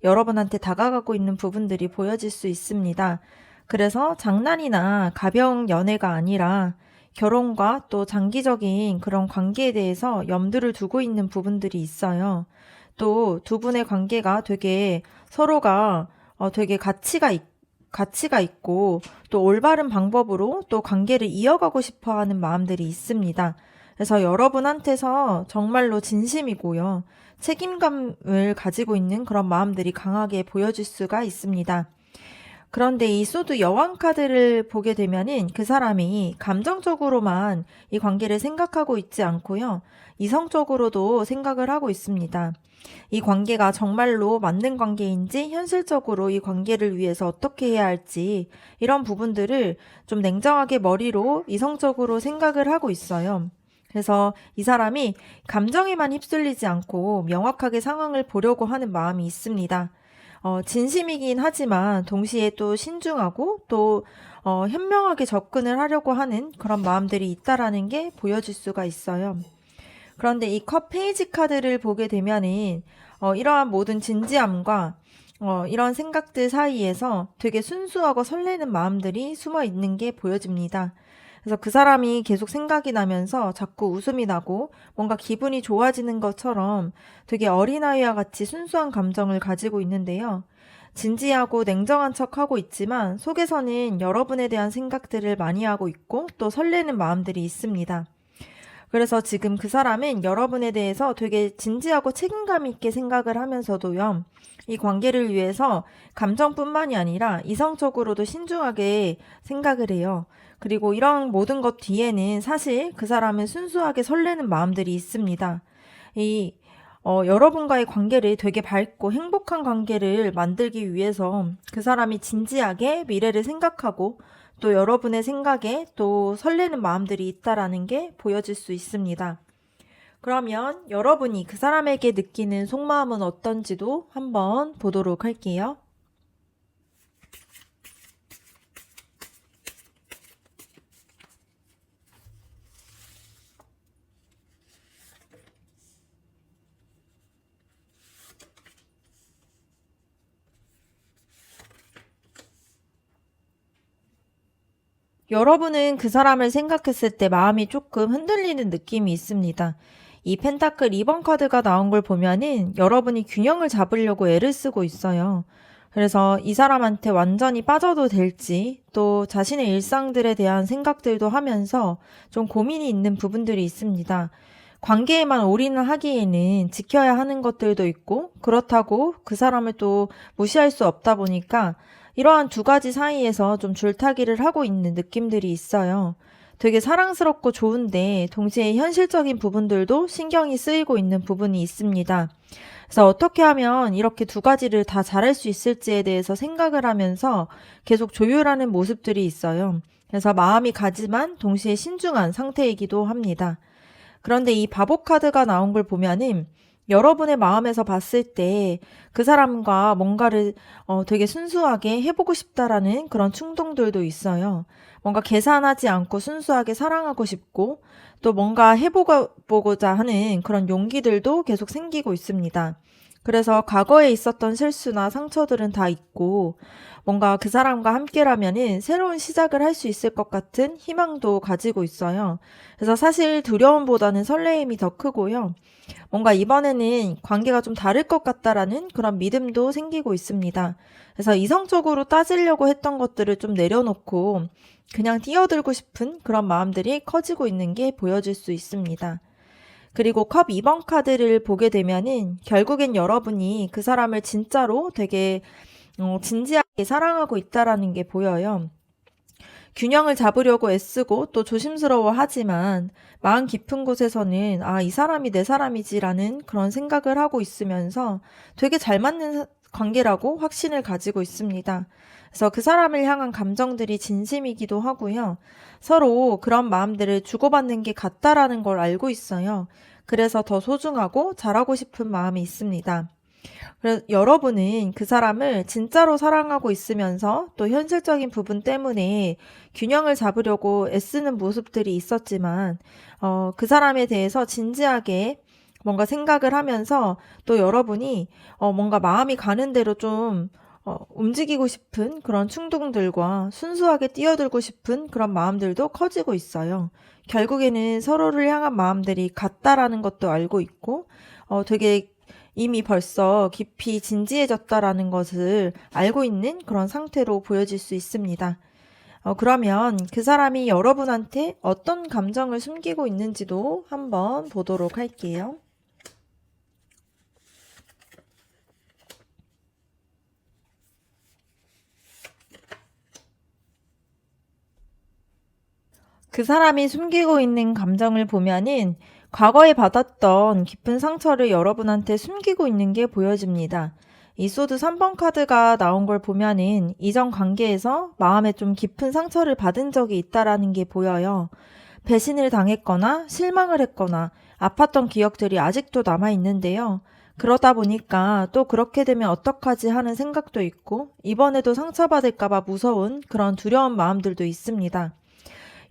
여러분한테 다가가고 있는 부분들이 보여질 수 있습니다. 그래서 장난이나 가벼운 연애가 아니라 결혼과 또 장기적인 그런 관계에 대해서 염두를 두고 있는 부분들이 있어요. 또 두 분의 관계가 되게 서로가 되게 가치가 있고 또 올바른 방법으로 또 관계를 이어가고 싶어 하는 마음들이 있습니다. 그래서 여러분한테서 정말로 진심이고요. 책임감을 가지고 있는 그런 마음들이 강하게 보여질 수가 있습니다. 그런데 이 소드 여왕 카드를 보게 되면은 그 사람이 감정적으로만 이 관계를 생각하고 있지 않고요. 이성적으로도 생각을 하고 있습니다. 이 관계가 정말로 맞는 관계인지 현실적으로 이 관계를 위해서 어떻게 해야 할지 이런 부분들을 좀 냉정하게 머리로 이성적으로 생각을 하고 있어요. 그래서 이 사람이 감정에만 휩쓸리지 않고 명확하게 상황을 보려고 하는 마음이 있습니다. 진심이긴 하지만 동시에 또 신중하고 또 현명하게 접근을 하려고 하는 그런 마음들이 있다라는 게 보여질 수가 있어요. 그런데 이 컵 페이지 카드를 보게 되면은 이러한 모든 진지함과 이런 생각들 사이에서 되게 순수하고 설레는 마음들이 숨어 있는 게 보여집니다. 그래서 그 사람이 계속 생각이 나면서 자꾸 웃음이 나고 뭔가 기분이 좋아지는 것처럼 되게 어린아이와 같이 순수한 감정을 가지고 있는데요. 진지하고 냉정한 척하고 있지만 속에서는 여러분에 대한 생각들을 많이 하고 있고 또 설레는 마음들이 있습니다. 그래서 지금 그 사람은 여러분에 대해서 되게 진지하고 책임감 있게 생각을 하면서도요. 이 관계를 위해서 감정뿐만이 아니라 이성적으로도 신중하게 생각을 해요. 그리고 이런 모든 것 뒤에는 사실 그 사람은 순수하게 설레는 마음들이 있습니다. 이 여러분과의 관계를 되게 밝고 행복한 관계를 만들기 위해서 그 사람이 진지하게 미래를 생각하고 또 여러분의 생각에 또 설레는 마음들이 있다라는 게 보여질 수 있습니다. 그러면 여러분이 그 사람에게 느끼는 속마음은 어떤지도 한번 보도록 할게요. 여러분은 그 사람을 생각했을 때 마음이 조금 흔들리는 느낌이 있습니다. 이 펜타클 2번 카드가 나온 걸 보면은 여러분이 균형을 잡으려고 애를 쓰고 있어요. 그래서 이 사람한테 완전히 빠져도 될지 또 자신의 일상들에 대한 생각들도 하면서 좀 고민이 있는 부분들이 있습니다. 관계에만 올인을 하기에는 지켜야 하는 것들도 있고 그렇다고 그 사람을 또 무시할 수 없다 보니까 이러한 두 가지 사이에서 좀 줄타기를 하고 있는 느낌들이 있어요. 되게 사랑스럽고 좋은데 동시에 현실적인 부분들도 신경이 쓰이고 있는 부분이 있습니다. 그래서 어떻게 하면 이렇게 두 가지를 다 잘할 수 있을지에 대해서 생각을 하면서 계속 조율하는 모습들이 있어요. 그래서 마음이 가지만 동시에 신중한 상태이기도 합니다. 그런데 이 바보 카드가 나온 걸 보면은 여러분의 마음에서 봤을 때 그 사람과 뭔가를 되게 순수하게 해보고 싶다라는 그런 충동들도 있어요. 뭔가 계산하지 않고 순수하게 사랑하고 싶고 또 뭔가 해보고자 하는 그런 용기들도 계속 생기고 있습니다. 그래서 과거에 있었던 실수나 상처들은 다 있고 뭔가 그 사람과 함께라면은 새로운 시작을 할 수 있을 것 같은 희망도 가지고 있어요. 그래서 사실 두려움보다는 설레임이 더 크고요. 뭔가 이번에는 관계가 좀 다를 것 같다라는 그런 믿음도 생기고 있습니다. 그래서 이성적으로 따지려고 했던 것들을 좀 내려놓고 그냥 뛰어들고 싶은 그런 마음들이 커지고 있는 게 보여질 수 있습니다. 그리고 컵 2번 카드를 보게 되면은 결국엔 여러분이 그 사람을 진짜로 되게 진지하게 사랑하고 있다라는 게 보여요. 균형을 잡으려고 애쓰고 또 조심스러워 하지만 마음 깊은 곳에서는 이 사람이 내 사람이지라는 그런 생각을 하고 있으면서 되게 잘 맞는 관계라고 확신을 가지고 있습니다. 그래서 그 사람을 향한 감정들이 진심이기도 하고요. 서로 그런 마음들을 주고받는 게 같다라는 걸 알고 있어요. 그래서 더 소중하고 잘하고 싶은 마음이 있습니다. 그래서 여러분은 그 사람을 진짜로 사랑하고 있으면서 또 현실적인 부분 때문에 균형을 잡으려고 애쓰는 모습들이 있었지만, 그 사람에 대해서 진지하게 뭔가 생각을 하면서 또 여러분이 뭔가 마음이 가는 대로 좀 움직이고 싶은 그런 충동들과 순수하게 뛰어들고 싶은 그런 마음들도 커지고 있어요. 결국에는 서로를 향한 마음들이 같다라는 것도 알고 있고, 되게 이미 벌써 깊이 진지해졌다라는 것을 알고 있는 그런 상태로 보여질 수 있습니다. 그러면 그 사람이 여러분한테 어떤 감정을 숨기고 있는지도 한번 보도록 할게요. 그 사람이 숨기고 있는 감정을 보면은 과거에 받았던 깊은 상처를 여러분한테 숨기고 있는 게 보여집니다. 이 소드 3번 카드가 나온 걸 보면은 이전 관계에서 마음에 좀 깊은 상처를 받은 적이 있다라는 게 보여요. 배신을 당했거나 실망을 했거나 아팠던 기억들이 아직도 남아 있는데요. 그러다 보니까 또 그렇게 되면 어떡하지 하는 생각도 있고 이번에도 상처받을까봐 무서운 그런 두려운 마음들도 있습니다.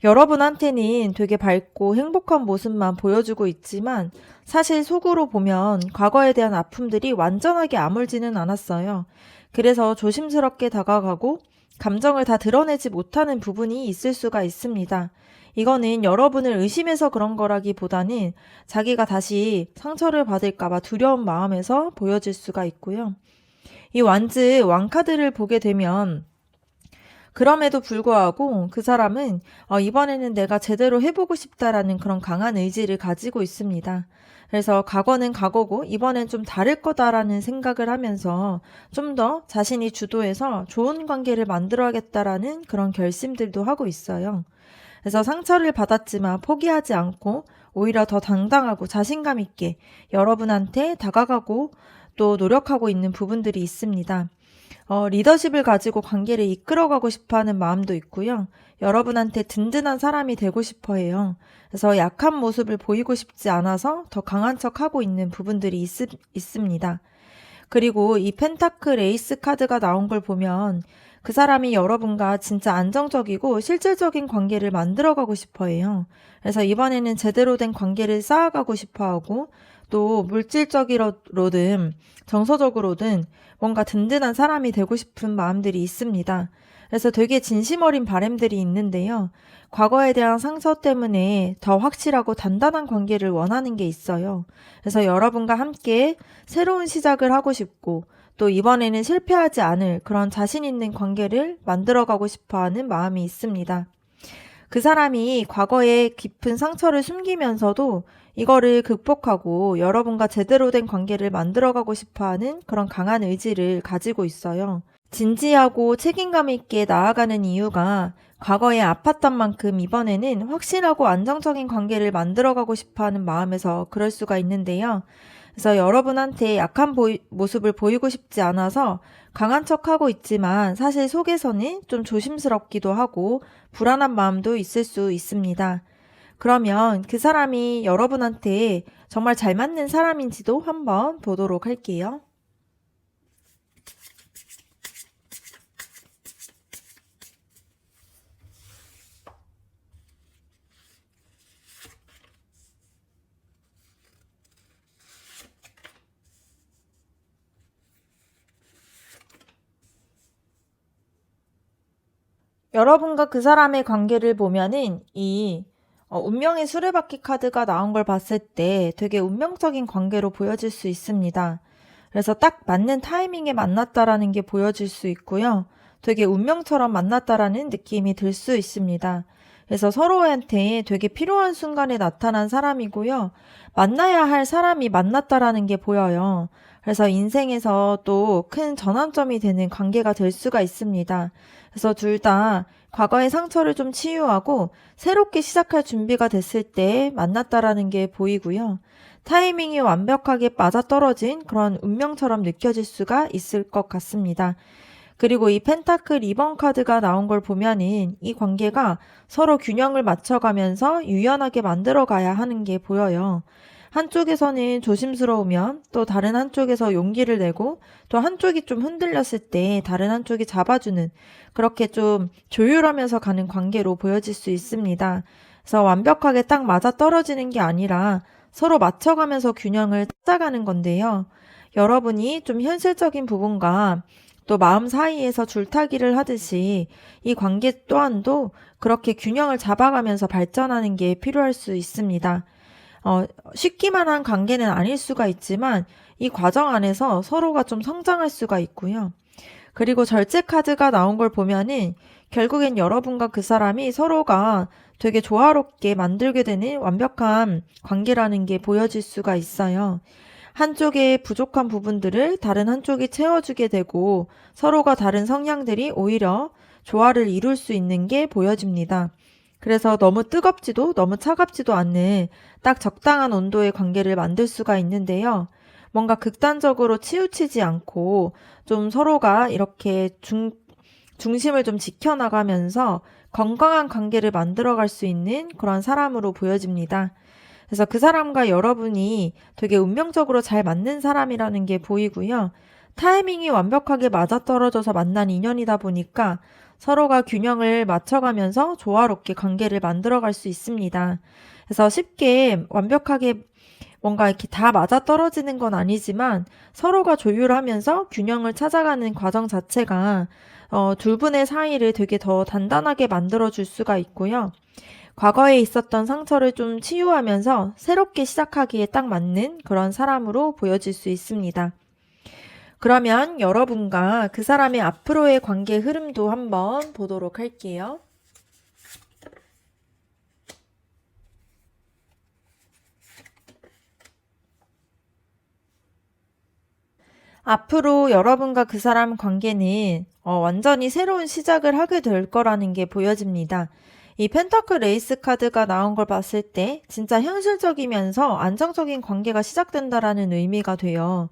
여러분한테는 되게 밝고 행복한 모습만 보여주고 있지만 사실 속으로 보면 과거에 대한 아픔들이 완전하게 아물지는 않았어요. 그래서 조심스럽게 다가가고 감정을 다 드러내지 못하는 부분이 있을 수가 있습니다. 이거는 여러분을 의심해서 그런 거라기보다는 자기가 다시 상처를 받을까봐 두려운 마음에서 보여질 수가 있고요. 이 완즈 왕카드를 보게 되면 그럼에도 불구하고 그 사람은 이번에는 내가 제대로 해보고 싶다라는 그런 강한 의지를 가지고 있습니다. 그래서 과거는 과거고 이번엔 좀 다를 거다라는 생각을 하면서 좀 더 자신이 주도해서 좋은 관계를 만들어야겠다라는 그런 결심들도 하고 있어요. 그래서 상처를 받았지만 포기하지 않고 오히려 더 당당하고 자신감 있게 여러분한테 다가가고 또 노력하고 있는 부분들이 있습니다. 리더십을 가지고 관계를 이끌어가고 싶어하는 마음도 있고요. 여러분한테 든든한 사람이 되고 싶어 해요. 그래서 약한 모습을 보이고 싶지 않아서 더 강한 척하고 있는 부분들이 있습니다. 그리고 이 펜타클 에이스 카드가 나온 걸 보면 그 사람이 여러분과 진짜 안정적이고 실질적인 관계를 만들어가고 싶어 해요. 그래서 이번에는 제대로 된 관계를 쌓아가고 싶어 하고 또 물질적으로든 정서적으로든 뭔가 든든한 사람이 되고 싶은 마음들이 있습니다. 그래서 되게 진심 어린 바람들이 있는데요. 과거에 대한 상처 때문에 더 확실하고 단단한 관계를 원하는 게 있어요. 그래서 여러분과 함께 새로운 시작을 하고 싶고 또 이번에는 실패하지 않을 그런 자신 있는 관계를 만들어가고 싶어 하는 마음이 있습니다. 그 사람이 과거에 깊은 상처를 숨기면서도 이거를 극복하고 여러분과 제대로 된 관계를 만들어가고 싶어하는 그런 강한 의지를 가지고 있어요. 진지하고 책임감 있게 나아가는 이유가 과거에 아팠던 만큼 이번에는 확실하고 안정적인 관계를 만들어가고 싶어하는 마음에서 그럴 수가 있는데요. 그래서 여러분한테 약한 모습을 보이고 싶지 않아서 강한 척하고 있지만 사실 속에서는 좀 조심스럽기도 하고 불안한 마음도 있을 수 있습니다. 그러면 그 사람이 여러분한테 정말 잘 맞는 사람인지도 한번 보도록 할게요. 여러분과 그 사람의 관계를 보면은 운명의 수레바퀴 카드가 나온 걸 봤을 때 되게 운명적인 관계로 보여질 수 있습니다. 그래서 딱 맞는 타이밍에 만났다라는 게 보여질 수 있고요. 되게 운명처럼 만났다라는 느낌이 들 수 있습니다. 그래서 서로한테 되게 필요한 순간에 나타난 사람이고요. 만나야 할 사람이 만났다라는 게 보여요. 그래서 인생에서 또 큰 전환점이 되는 관계가 될 수가 있습니다. 그래서 둘 다 과거의 상처를 좀 치유하고 새롭게 시작할 준비가 됐을 때 만났다라는 게 보이고요. 타이밍이 완벽하게 맞아떨어진 그런 운명처럼 느껴질 수가 있을 것 같습니다. 그리고 이 펜타클 2번 카드가 나온 걸 보면은 이 관계가 서로 균형을 맞춰가면서 유연하게 만들어가야 하는 게 보여요. 한쪽에서는 조심스러우면 또 다른 한쪽에서 용기를 내고 또 한쪽이 좀 흔들렸을 때 다른 한쪽이 잡아주는 그렇게 좀 조율하면서 가는 관계로 보여질 수 있습니다. 그래서 완벽하게 딱 맞아 떨어지는 게 아니라 서로 맞춰가면서 균형을 찾아가는 건데요. 여러분이 좀 현실적인 부분과 또 마음 사이에서 줄타기를 하듯이 이 관계 또한도 그렇게 균형을 잡아가면서 발전하는 게 필요할 수 있습니다. 쉽기만 한 관계는 아닐 수가 있지만 이 과정 안에서 서로가 좀 성장할 수가 있고요. 그리고 절제 카드가 나온 걸 보면은 결국엔 여러분과 그 사람이 서로가 되게 조화롭게 만들게 되는 완벽한 관계라는 게 보여질 수가 있어요. 한쪽의 부족한 부분들을 다른 한쪽이 채워주게 되고 서로가 다른 성향들이 오히려 조화를 이룰 수 있는 게 보여집니다. 그래서 너무 뜨겁지도 너무 차갑지도 않는 딱 적당한 온도의 관계를 만들 수가 있는데요. 뭔가 극단적으로 치우치지 않고 좀 서로가 이렇게 중심을 좀 지켜나가면서 건강한 관계를 만들어갈 수 있는 그런 사람으로 보여집니다. 그래서 그 사람과 여러분이 되게 운명적으로 잘 맞는 사람이라는 게 보이고요. 타이밍이 완벽하게 맞아떨어져서 만난 인연이다 보니까 서로가 균형을 맞춰가면서 조화롭게 관계를 만들어갈 수 있습니다. 그래서 쉽게 완벽하게 뭔가 이렇게 다 맞아떨어지는 건 아니지만 서로가 조율하면서 균형을 찾아가는 과정 자체가 둘 분의 사이를 되게 더 단단하게 만들어줄 수가 있고요. 과거에 있었던 상처를 좀 치유하면서 새롭게 시작하기에 딱 맞는 그런 사람으로 보여질 수 있습니다. 그러면 여러분과 그 사람의 앞으로의 관계 흐름도 한번 보도록 할게요. 앞으로 여러분과 그 사람 관계는 완전히 새로운 시작을 하게 될 거라는 게 보여집니다. 이 펜타클 레이스 카드가 나온 걸 봤을 때 진짜 현실적이면서 안정적인 관계가 시작된다라는 의미가 돼요.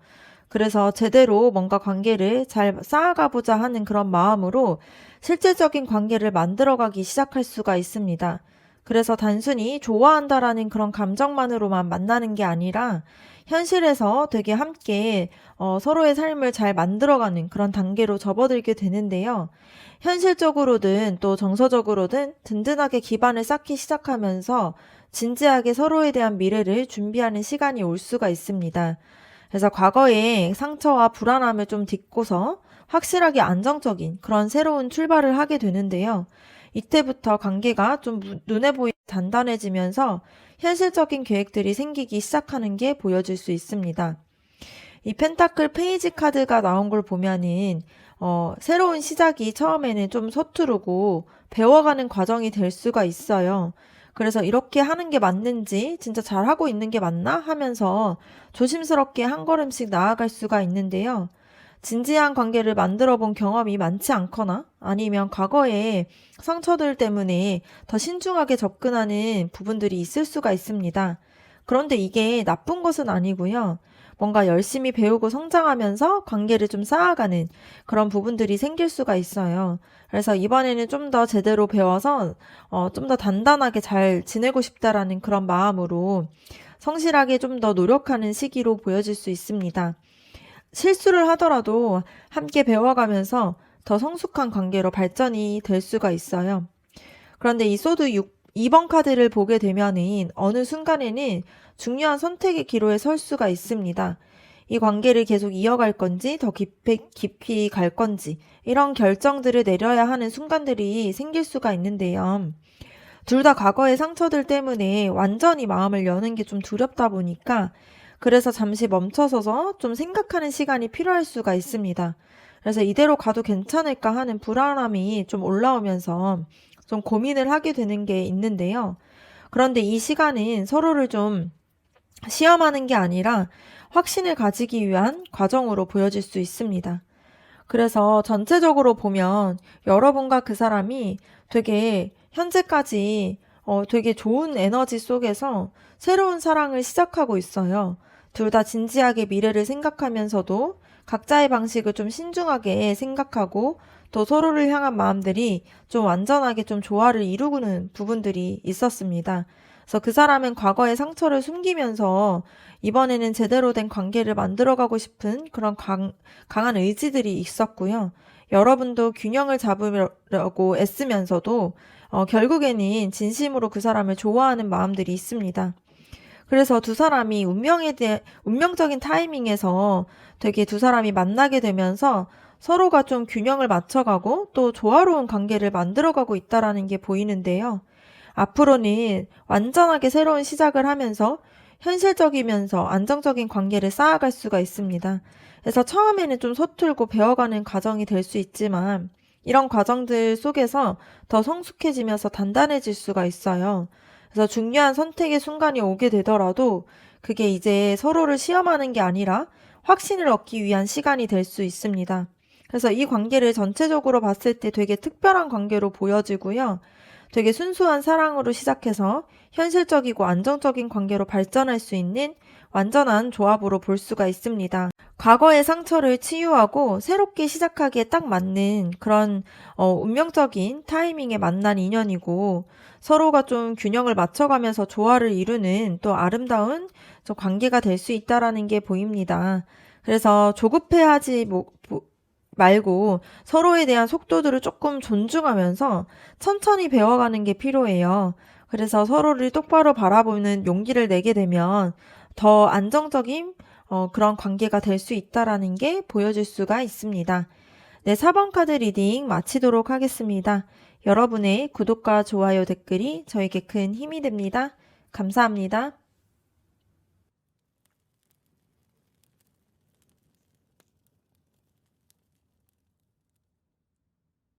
그래서 제대로 뭔가 관계를 잘 쌓아가보자 하는 그런 마음으로 실질적인 관계를 만들어가기 시작할 수가 있습니다. 그래서 단순히 좋아한다라는 그런 감정만으로만 만나는 게 아니라 현실에서 되게 함께 서로의 삶을 잘 만들어가는 그런 단계로 접어들게 되는데요. 현실적으로든 또 정서적으로든 든든하게 기반을 쌓기 시작하면서 진지하게 서로에 대한 미래를 준비하는 시간이 올 수가 있습니다. 그래서 과거의 상처와 불안함을 좀 딛고서 확실하게 안정적인 그런 새로운 출발을 하게 되는데요. 이때부터 관계가 좀 눈에 보이게 단단해지면서 현실적인 계획들이 생기기 시작하는 게 보여질 수 있습니다. 이 펜타클 페이지 카드가 나온 걸 보면은 새로운 시작이 처음에는 좀 서투르고 배워가는 과정이 될 수가 있어요. 그래서 이렇게 하는 게 맞는지 진짜 잘하고 있는 게 맞나 하면서 조심스럽게 한 걸음씩 나아갈 수가 있는데요. 진지한 관계를 만들어 본 경험이 많지 않거나 아니면 과거에 상처들 때문에 더 신중하게 접근하는 부분들이 있을 수가 있습니다. 그런데 이게 나쁜 것은 아니고요. 뭔가 열심히 배우고 성장하면서 관계를 좀 쌓아가는 그런 부분들이 생길 수가 있어요. 그래서 이번에는 좀 더 제대로 배워서 좀 더 단단하게 잘 지내고 싶다라는 그런 마음으로 성실하게 좀 더 노력하는 시기로 보여질 수 있습니다. 실수를 하더라도 함께 배워가면서 더 성숙한 관계로 발전이 될 수가 있어요. 그런데 이 소드 2번 카드를 보게 되면은 어느 순간에는 중요한 선택의 기로에 설 수가 있습니다. 이 관계를 계속 이어갈 건지 더 깊이 갈 건지 이런 결정들을 내려야 하는 순간들이 생길 수가 있는데요. 둘 다 과거의 상처들 때문에 완전히 마음을 여는 게 좀 두렵다 보니까 그래서 잠시 멈춰서서 좀 생각하는 시간이 필요할 수가 있습니다. 그래서 이대로 가도 괜찮을까 하는 불안함이 좀 올라오면서 좀 고민을 하게 되는 게 있는데요. 그런데 이 시간은 서로를 좀 시험하는 게 아니라 확신을 가지기 위한 과정으로 보여질 수 있습니다. 그래서 전체적으로 보면 여러분과 그 사람이 되게 현재까지 되게 좋은 에너지 속에서 새로운 사랑을 시작하고 있어요. 둘 다 진지하게 미래를 생각하면서도 각자의 방식을 좀 신중하게 생각하고 또 서로를 향한 마음들이 좀 완전하게 좀 조화를 이루는 부분들이 있었습니다. 그래서 그 사람은 과거의 상처를 숨기면서 이번에는 제대로 된 관계를 만들어가고 싶은 그런 강한 의지들이 있었고요. 여러분도 균형을 잡으려고 애쓰면서도 결국에는 진심으로 그 사람을 좋아하는 마음들이 있습니다. 그래서 두 사람이 운명적인 타이밍에서 되게 두 사람이 만나게 되면서 서로가 좀 균형을 맞춰가고 또 조화로운 관계를 만들어가고 있다라는 게 보이는데요. 앞으로는 완전하게 새로운 시작을 하면서 현실적이면서 안정적인 관계를 쌓아갈 수가 있습니다. 그래서 처음에는 좀 서툴고 배워가는 과정이 될 수 있지만 이런 과정들 속에서 더 성숙해지면서 단단해질 수가 있어요. 그래서 중요한 선택의 순간이 오게 되더라도 그게 이제 서로를 시험하는 게 아니라 확신을 얻기 위한 시간이 될 수 있습니다. 그래서 이 관계를 전체적으로 봤을 때 되게 특별한 관계로 보여지고요. 되게 순수한 사랑으로 시작해서 현실적이고 안정적인 관계로 발전할 수 있는 완전한 조합으로 볼 수가 있습니다. 과거의 상처를 치유하고 새롭게 시작하기에 딱 맞는 그런 운명적인 타이밍에 만난 인연이고 서로가 좀 균형을 맞춰가면서 조화를 이루는 또 아름다운 관계가 될 수 있다라는 게 보입니다. 그래서 조급해하지 말고 서로에 대한 속도들을 조금 존중하면서 천천히 배워가는 게 필요해요. 그래서 서로를 똑바로 바라보는 용기를 내게 되면 더 안정적인 그런 관계가 될 수 있다라는 게 보여질 수가 있습니다. 네, 4번 카드 리딩 마치도록 하겠습니다. 여러분의 구독과 좋아요 댓글이 저에게 큰 힘이 됩니다. 감사합니다.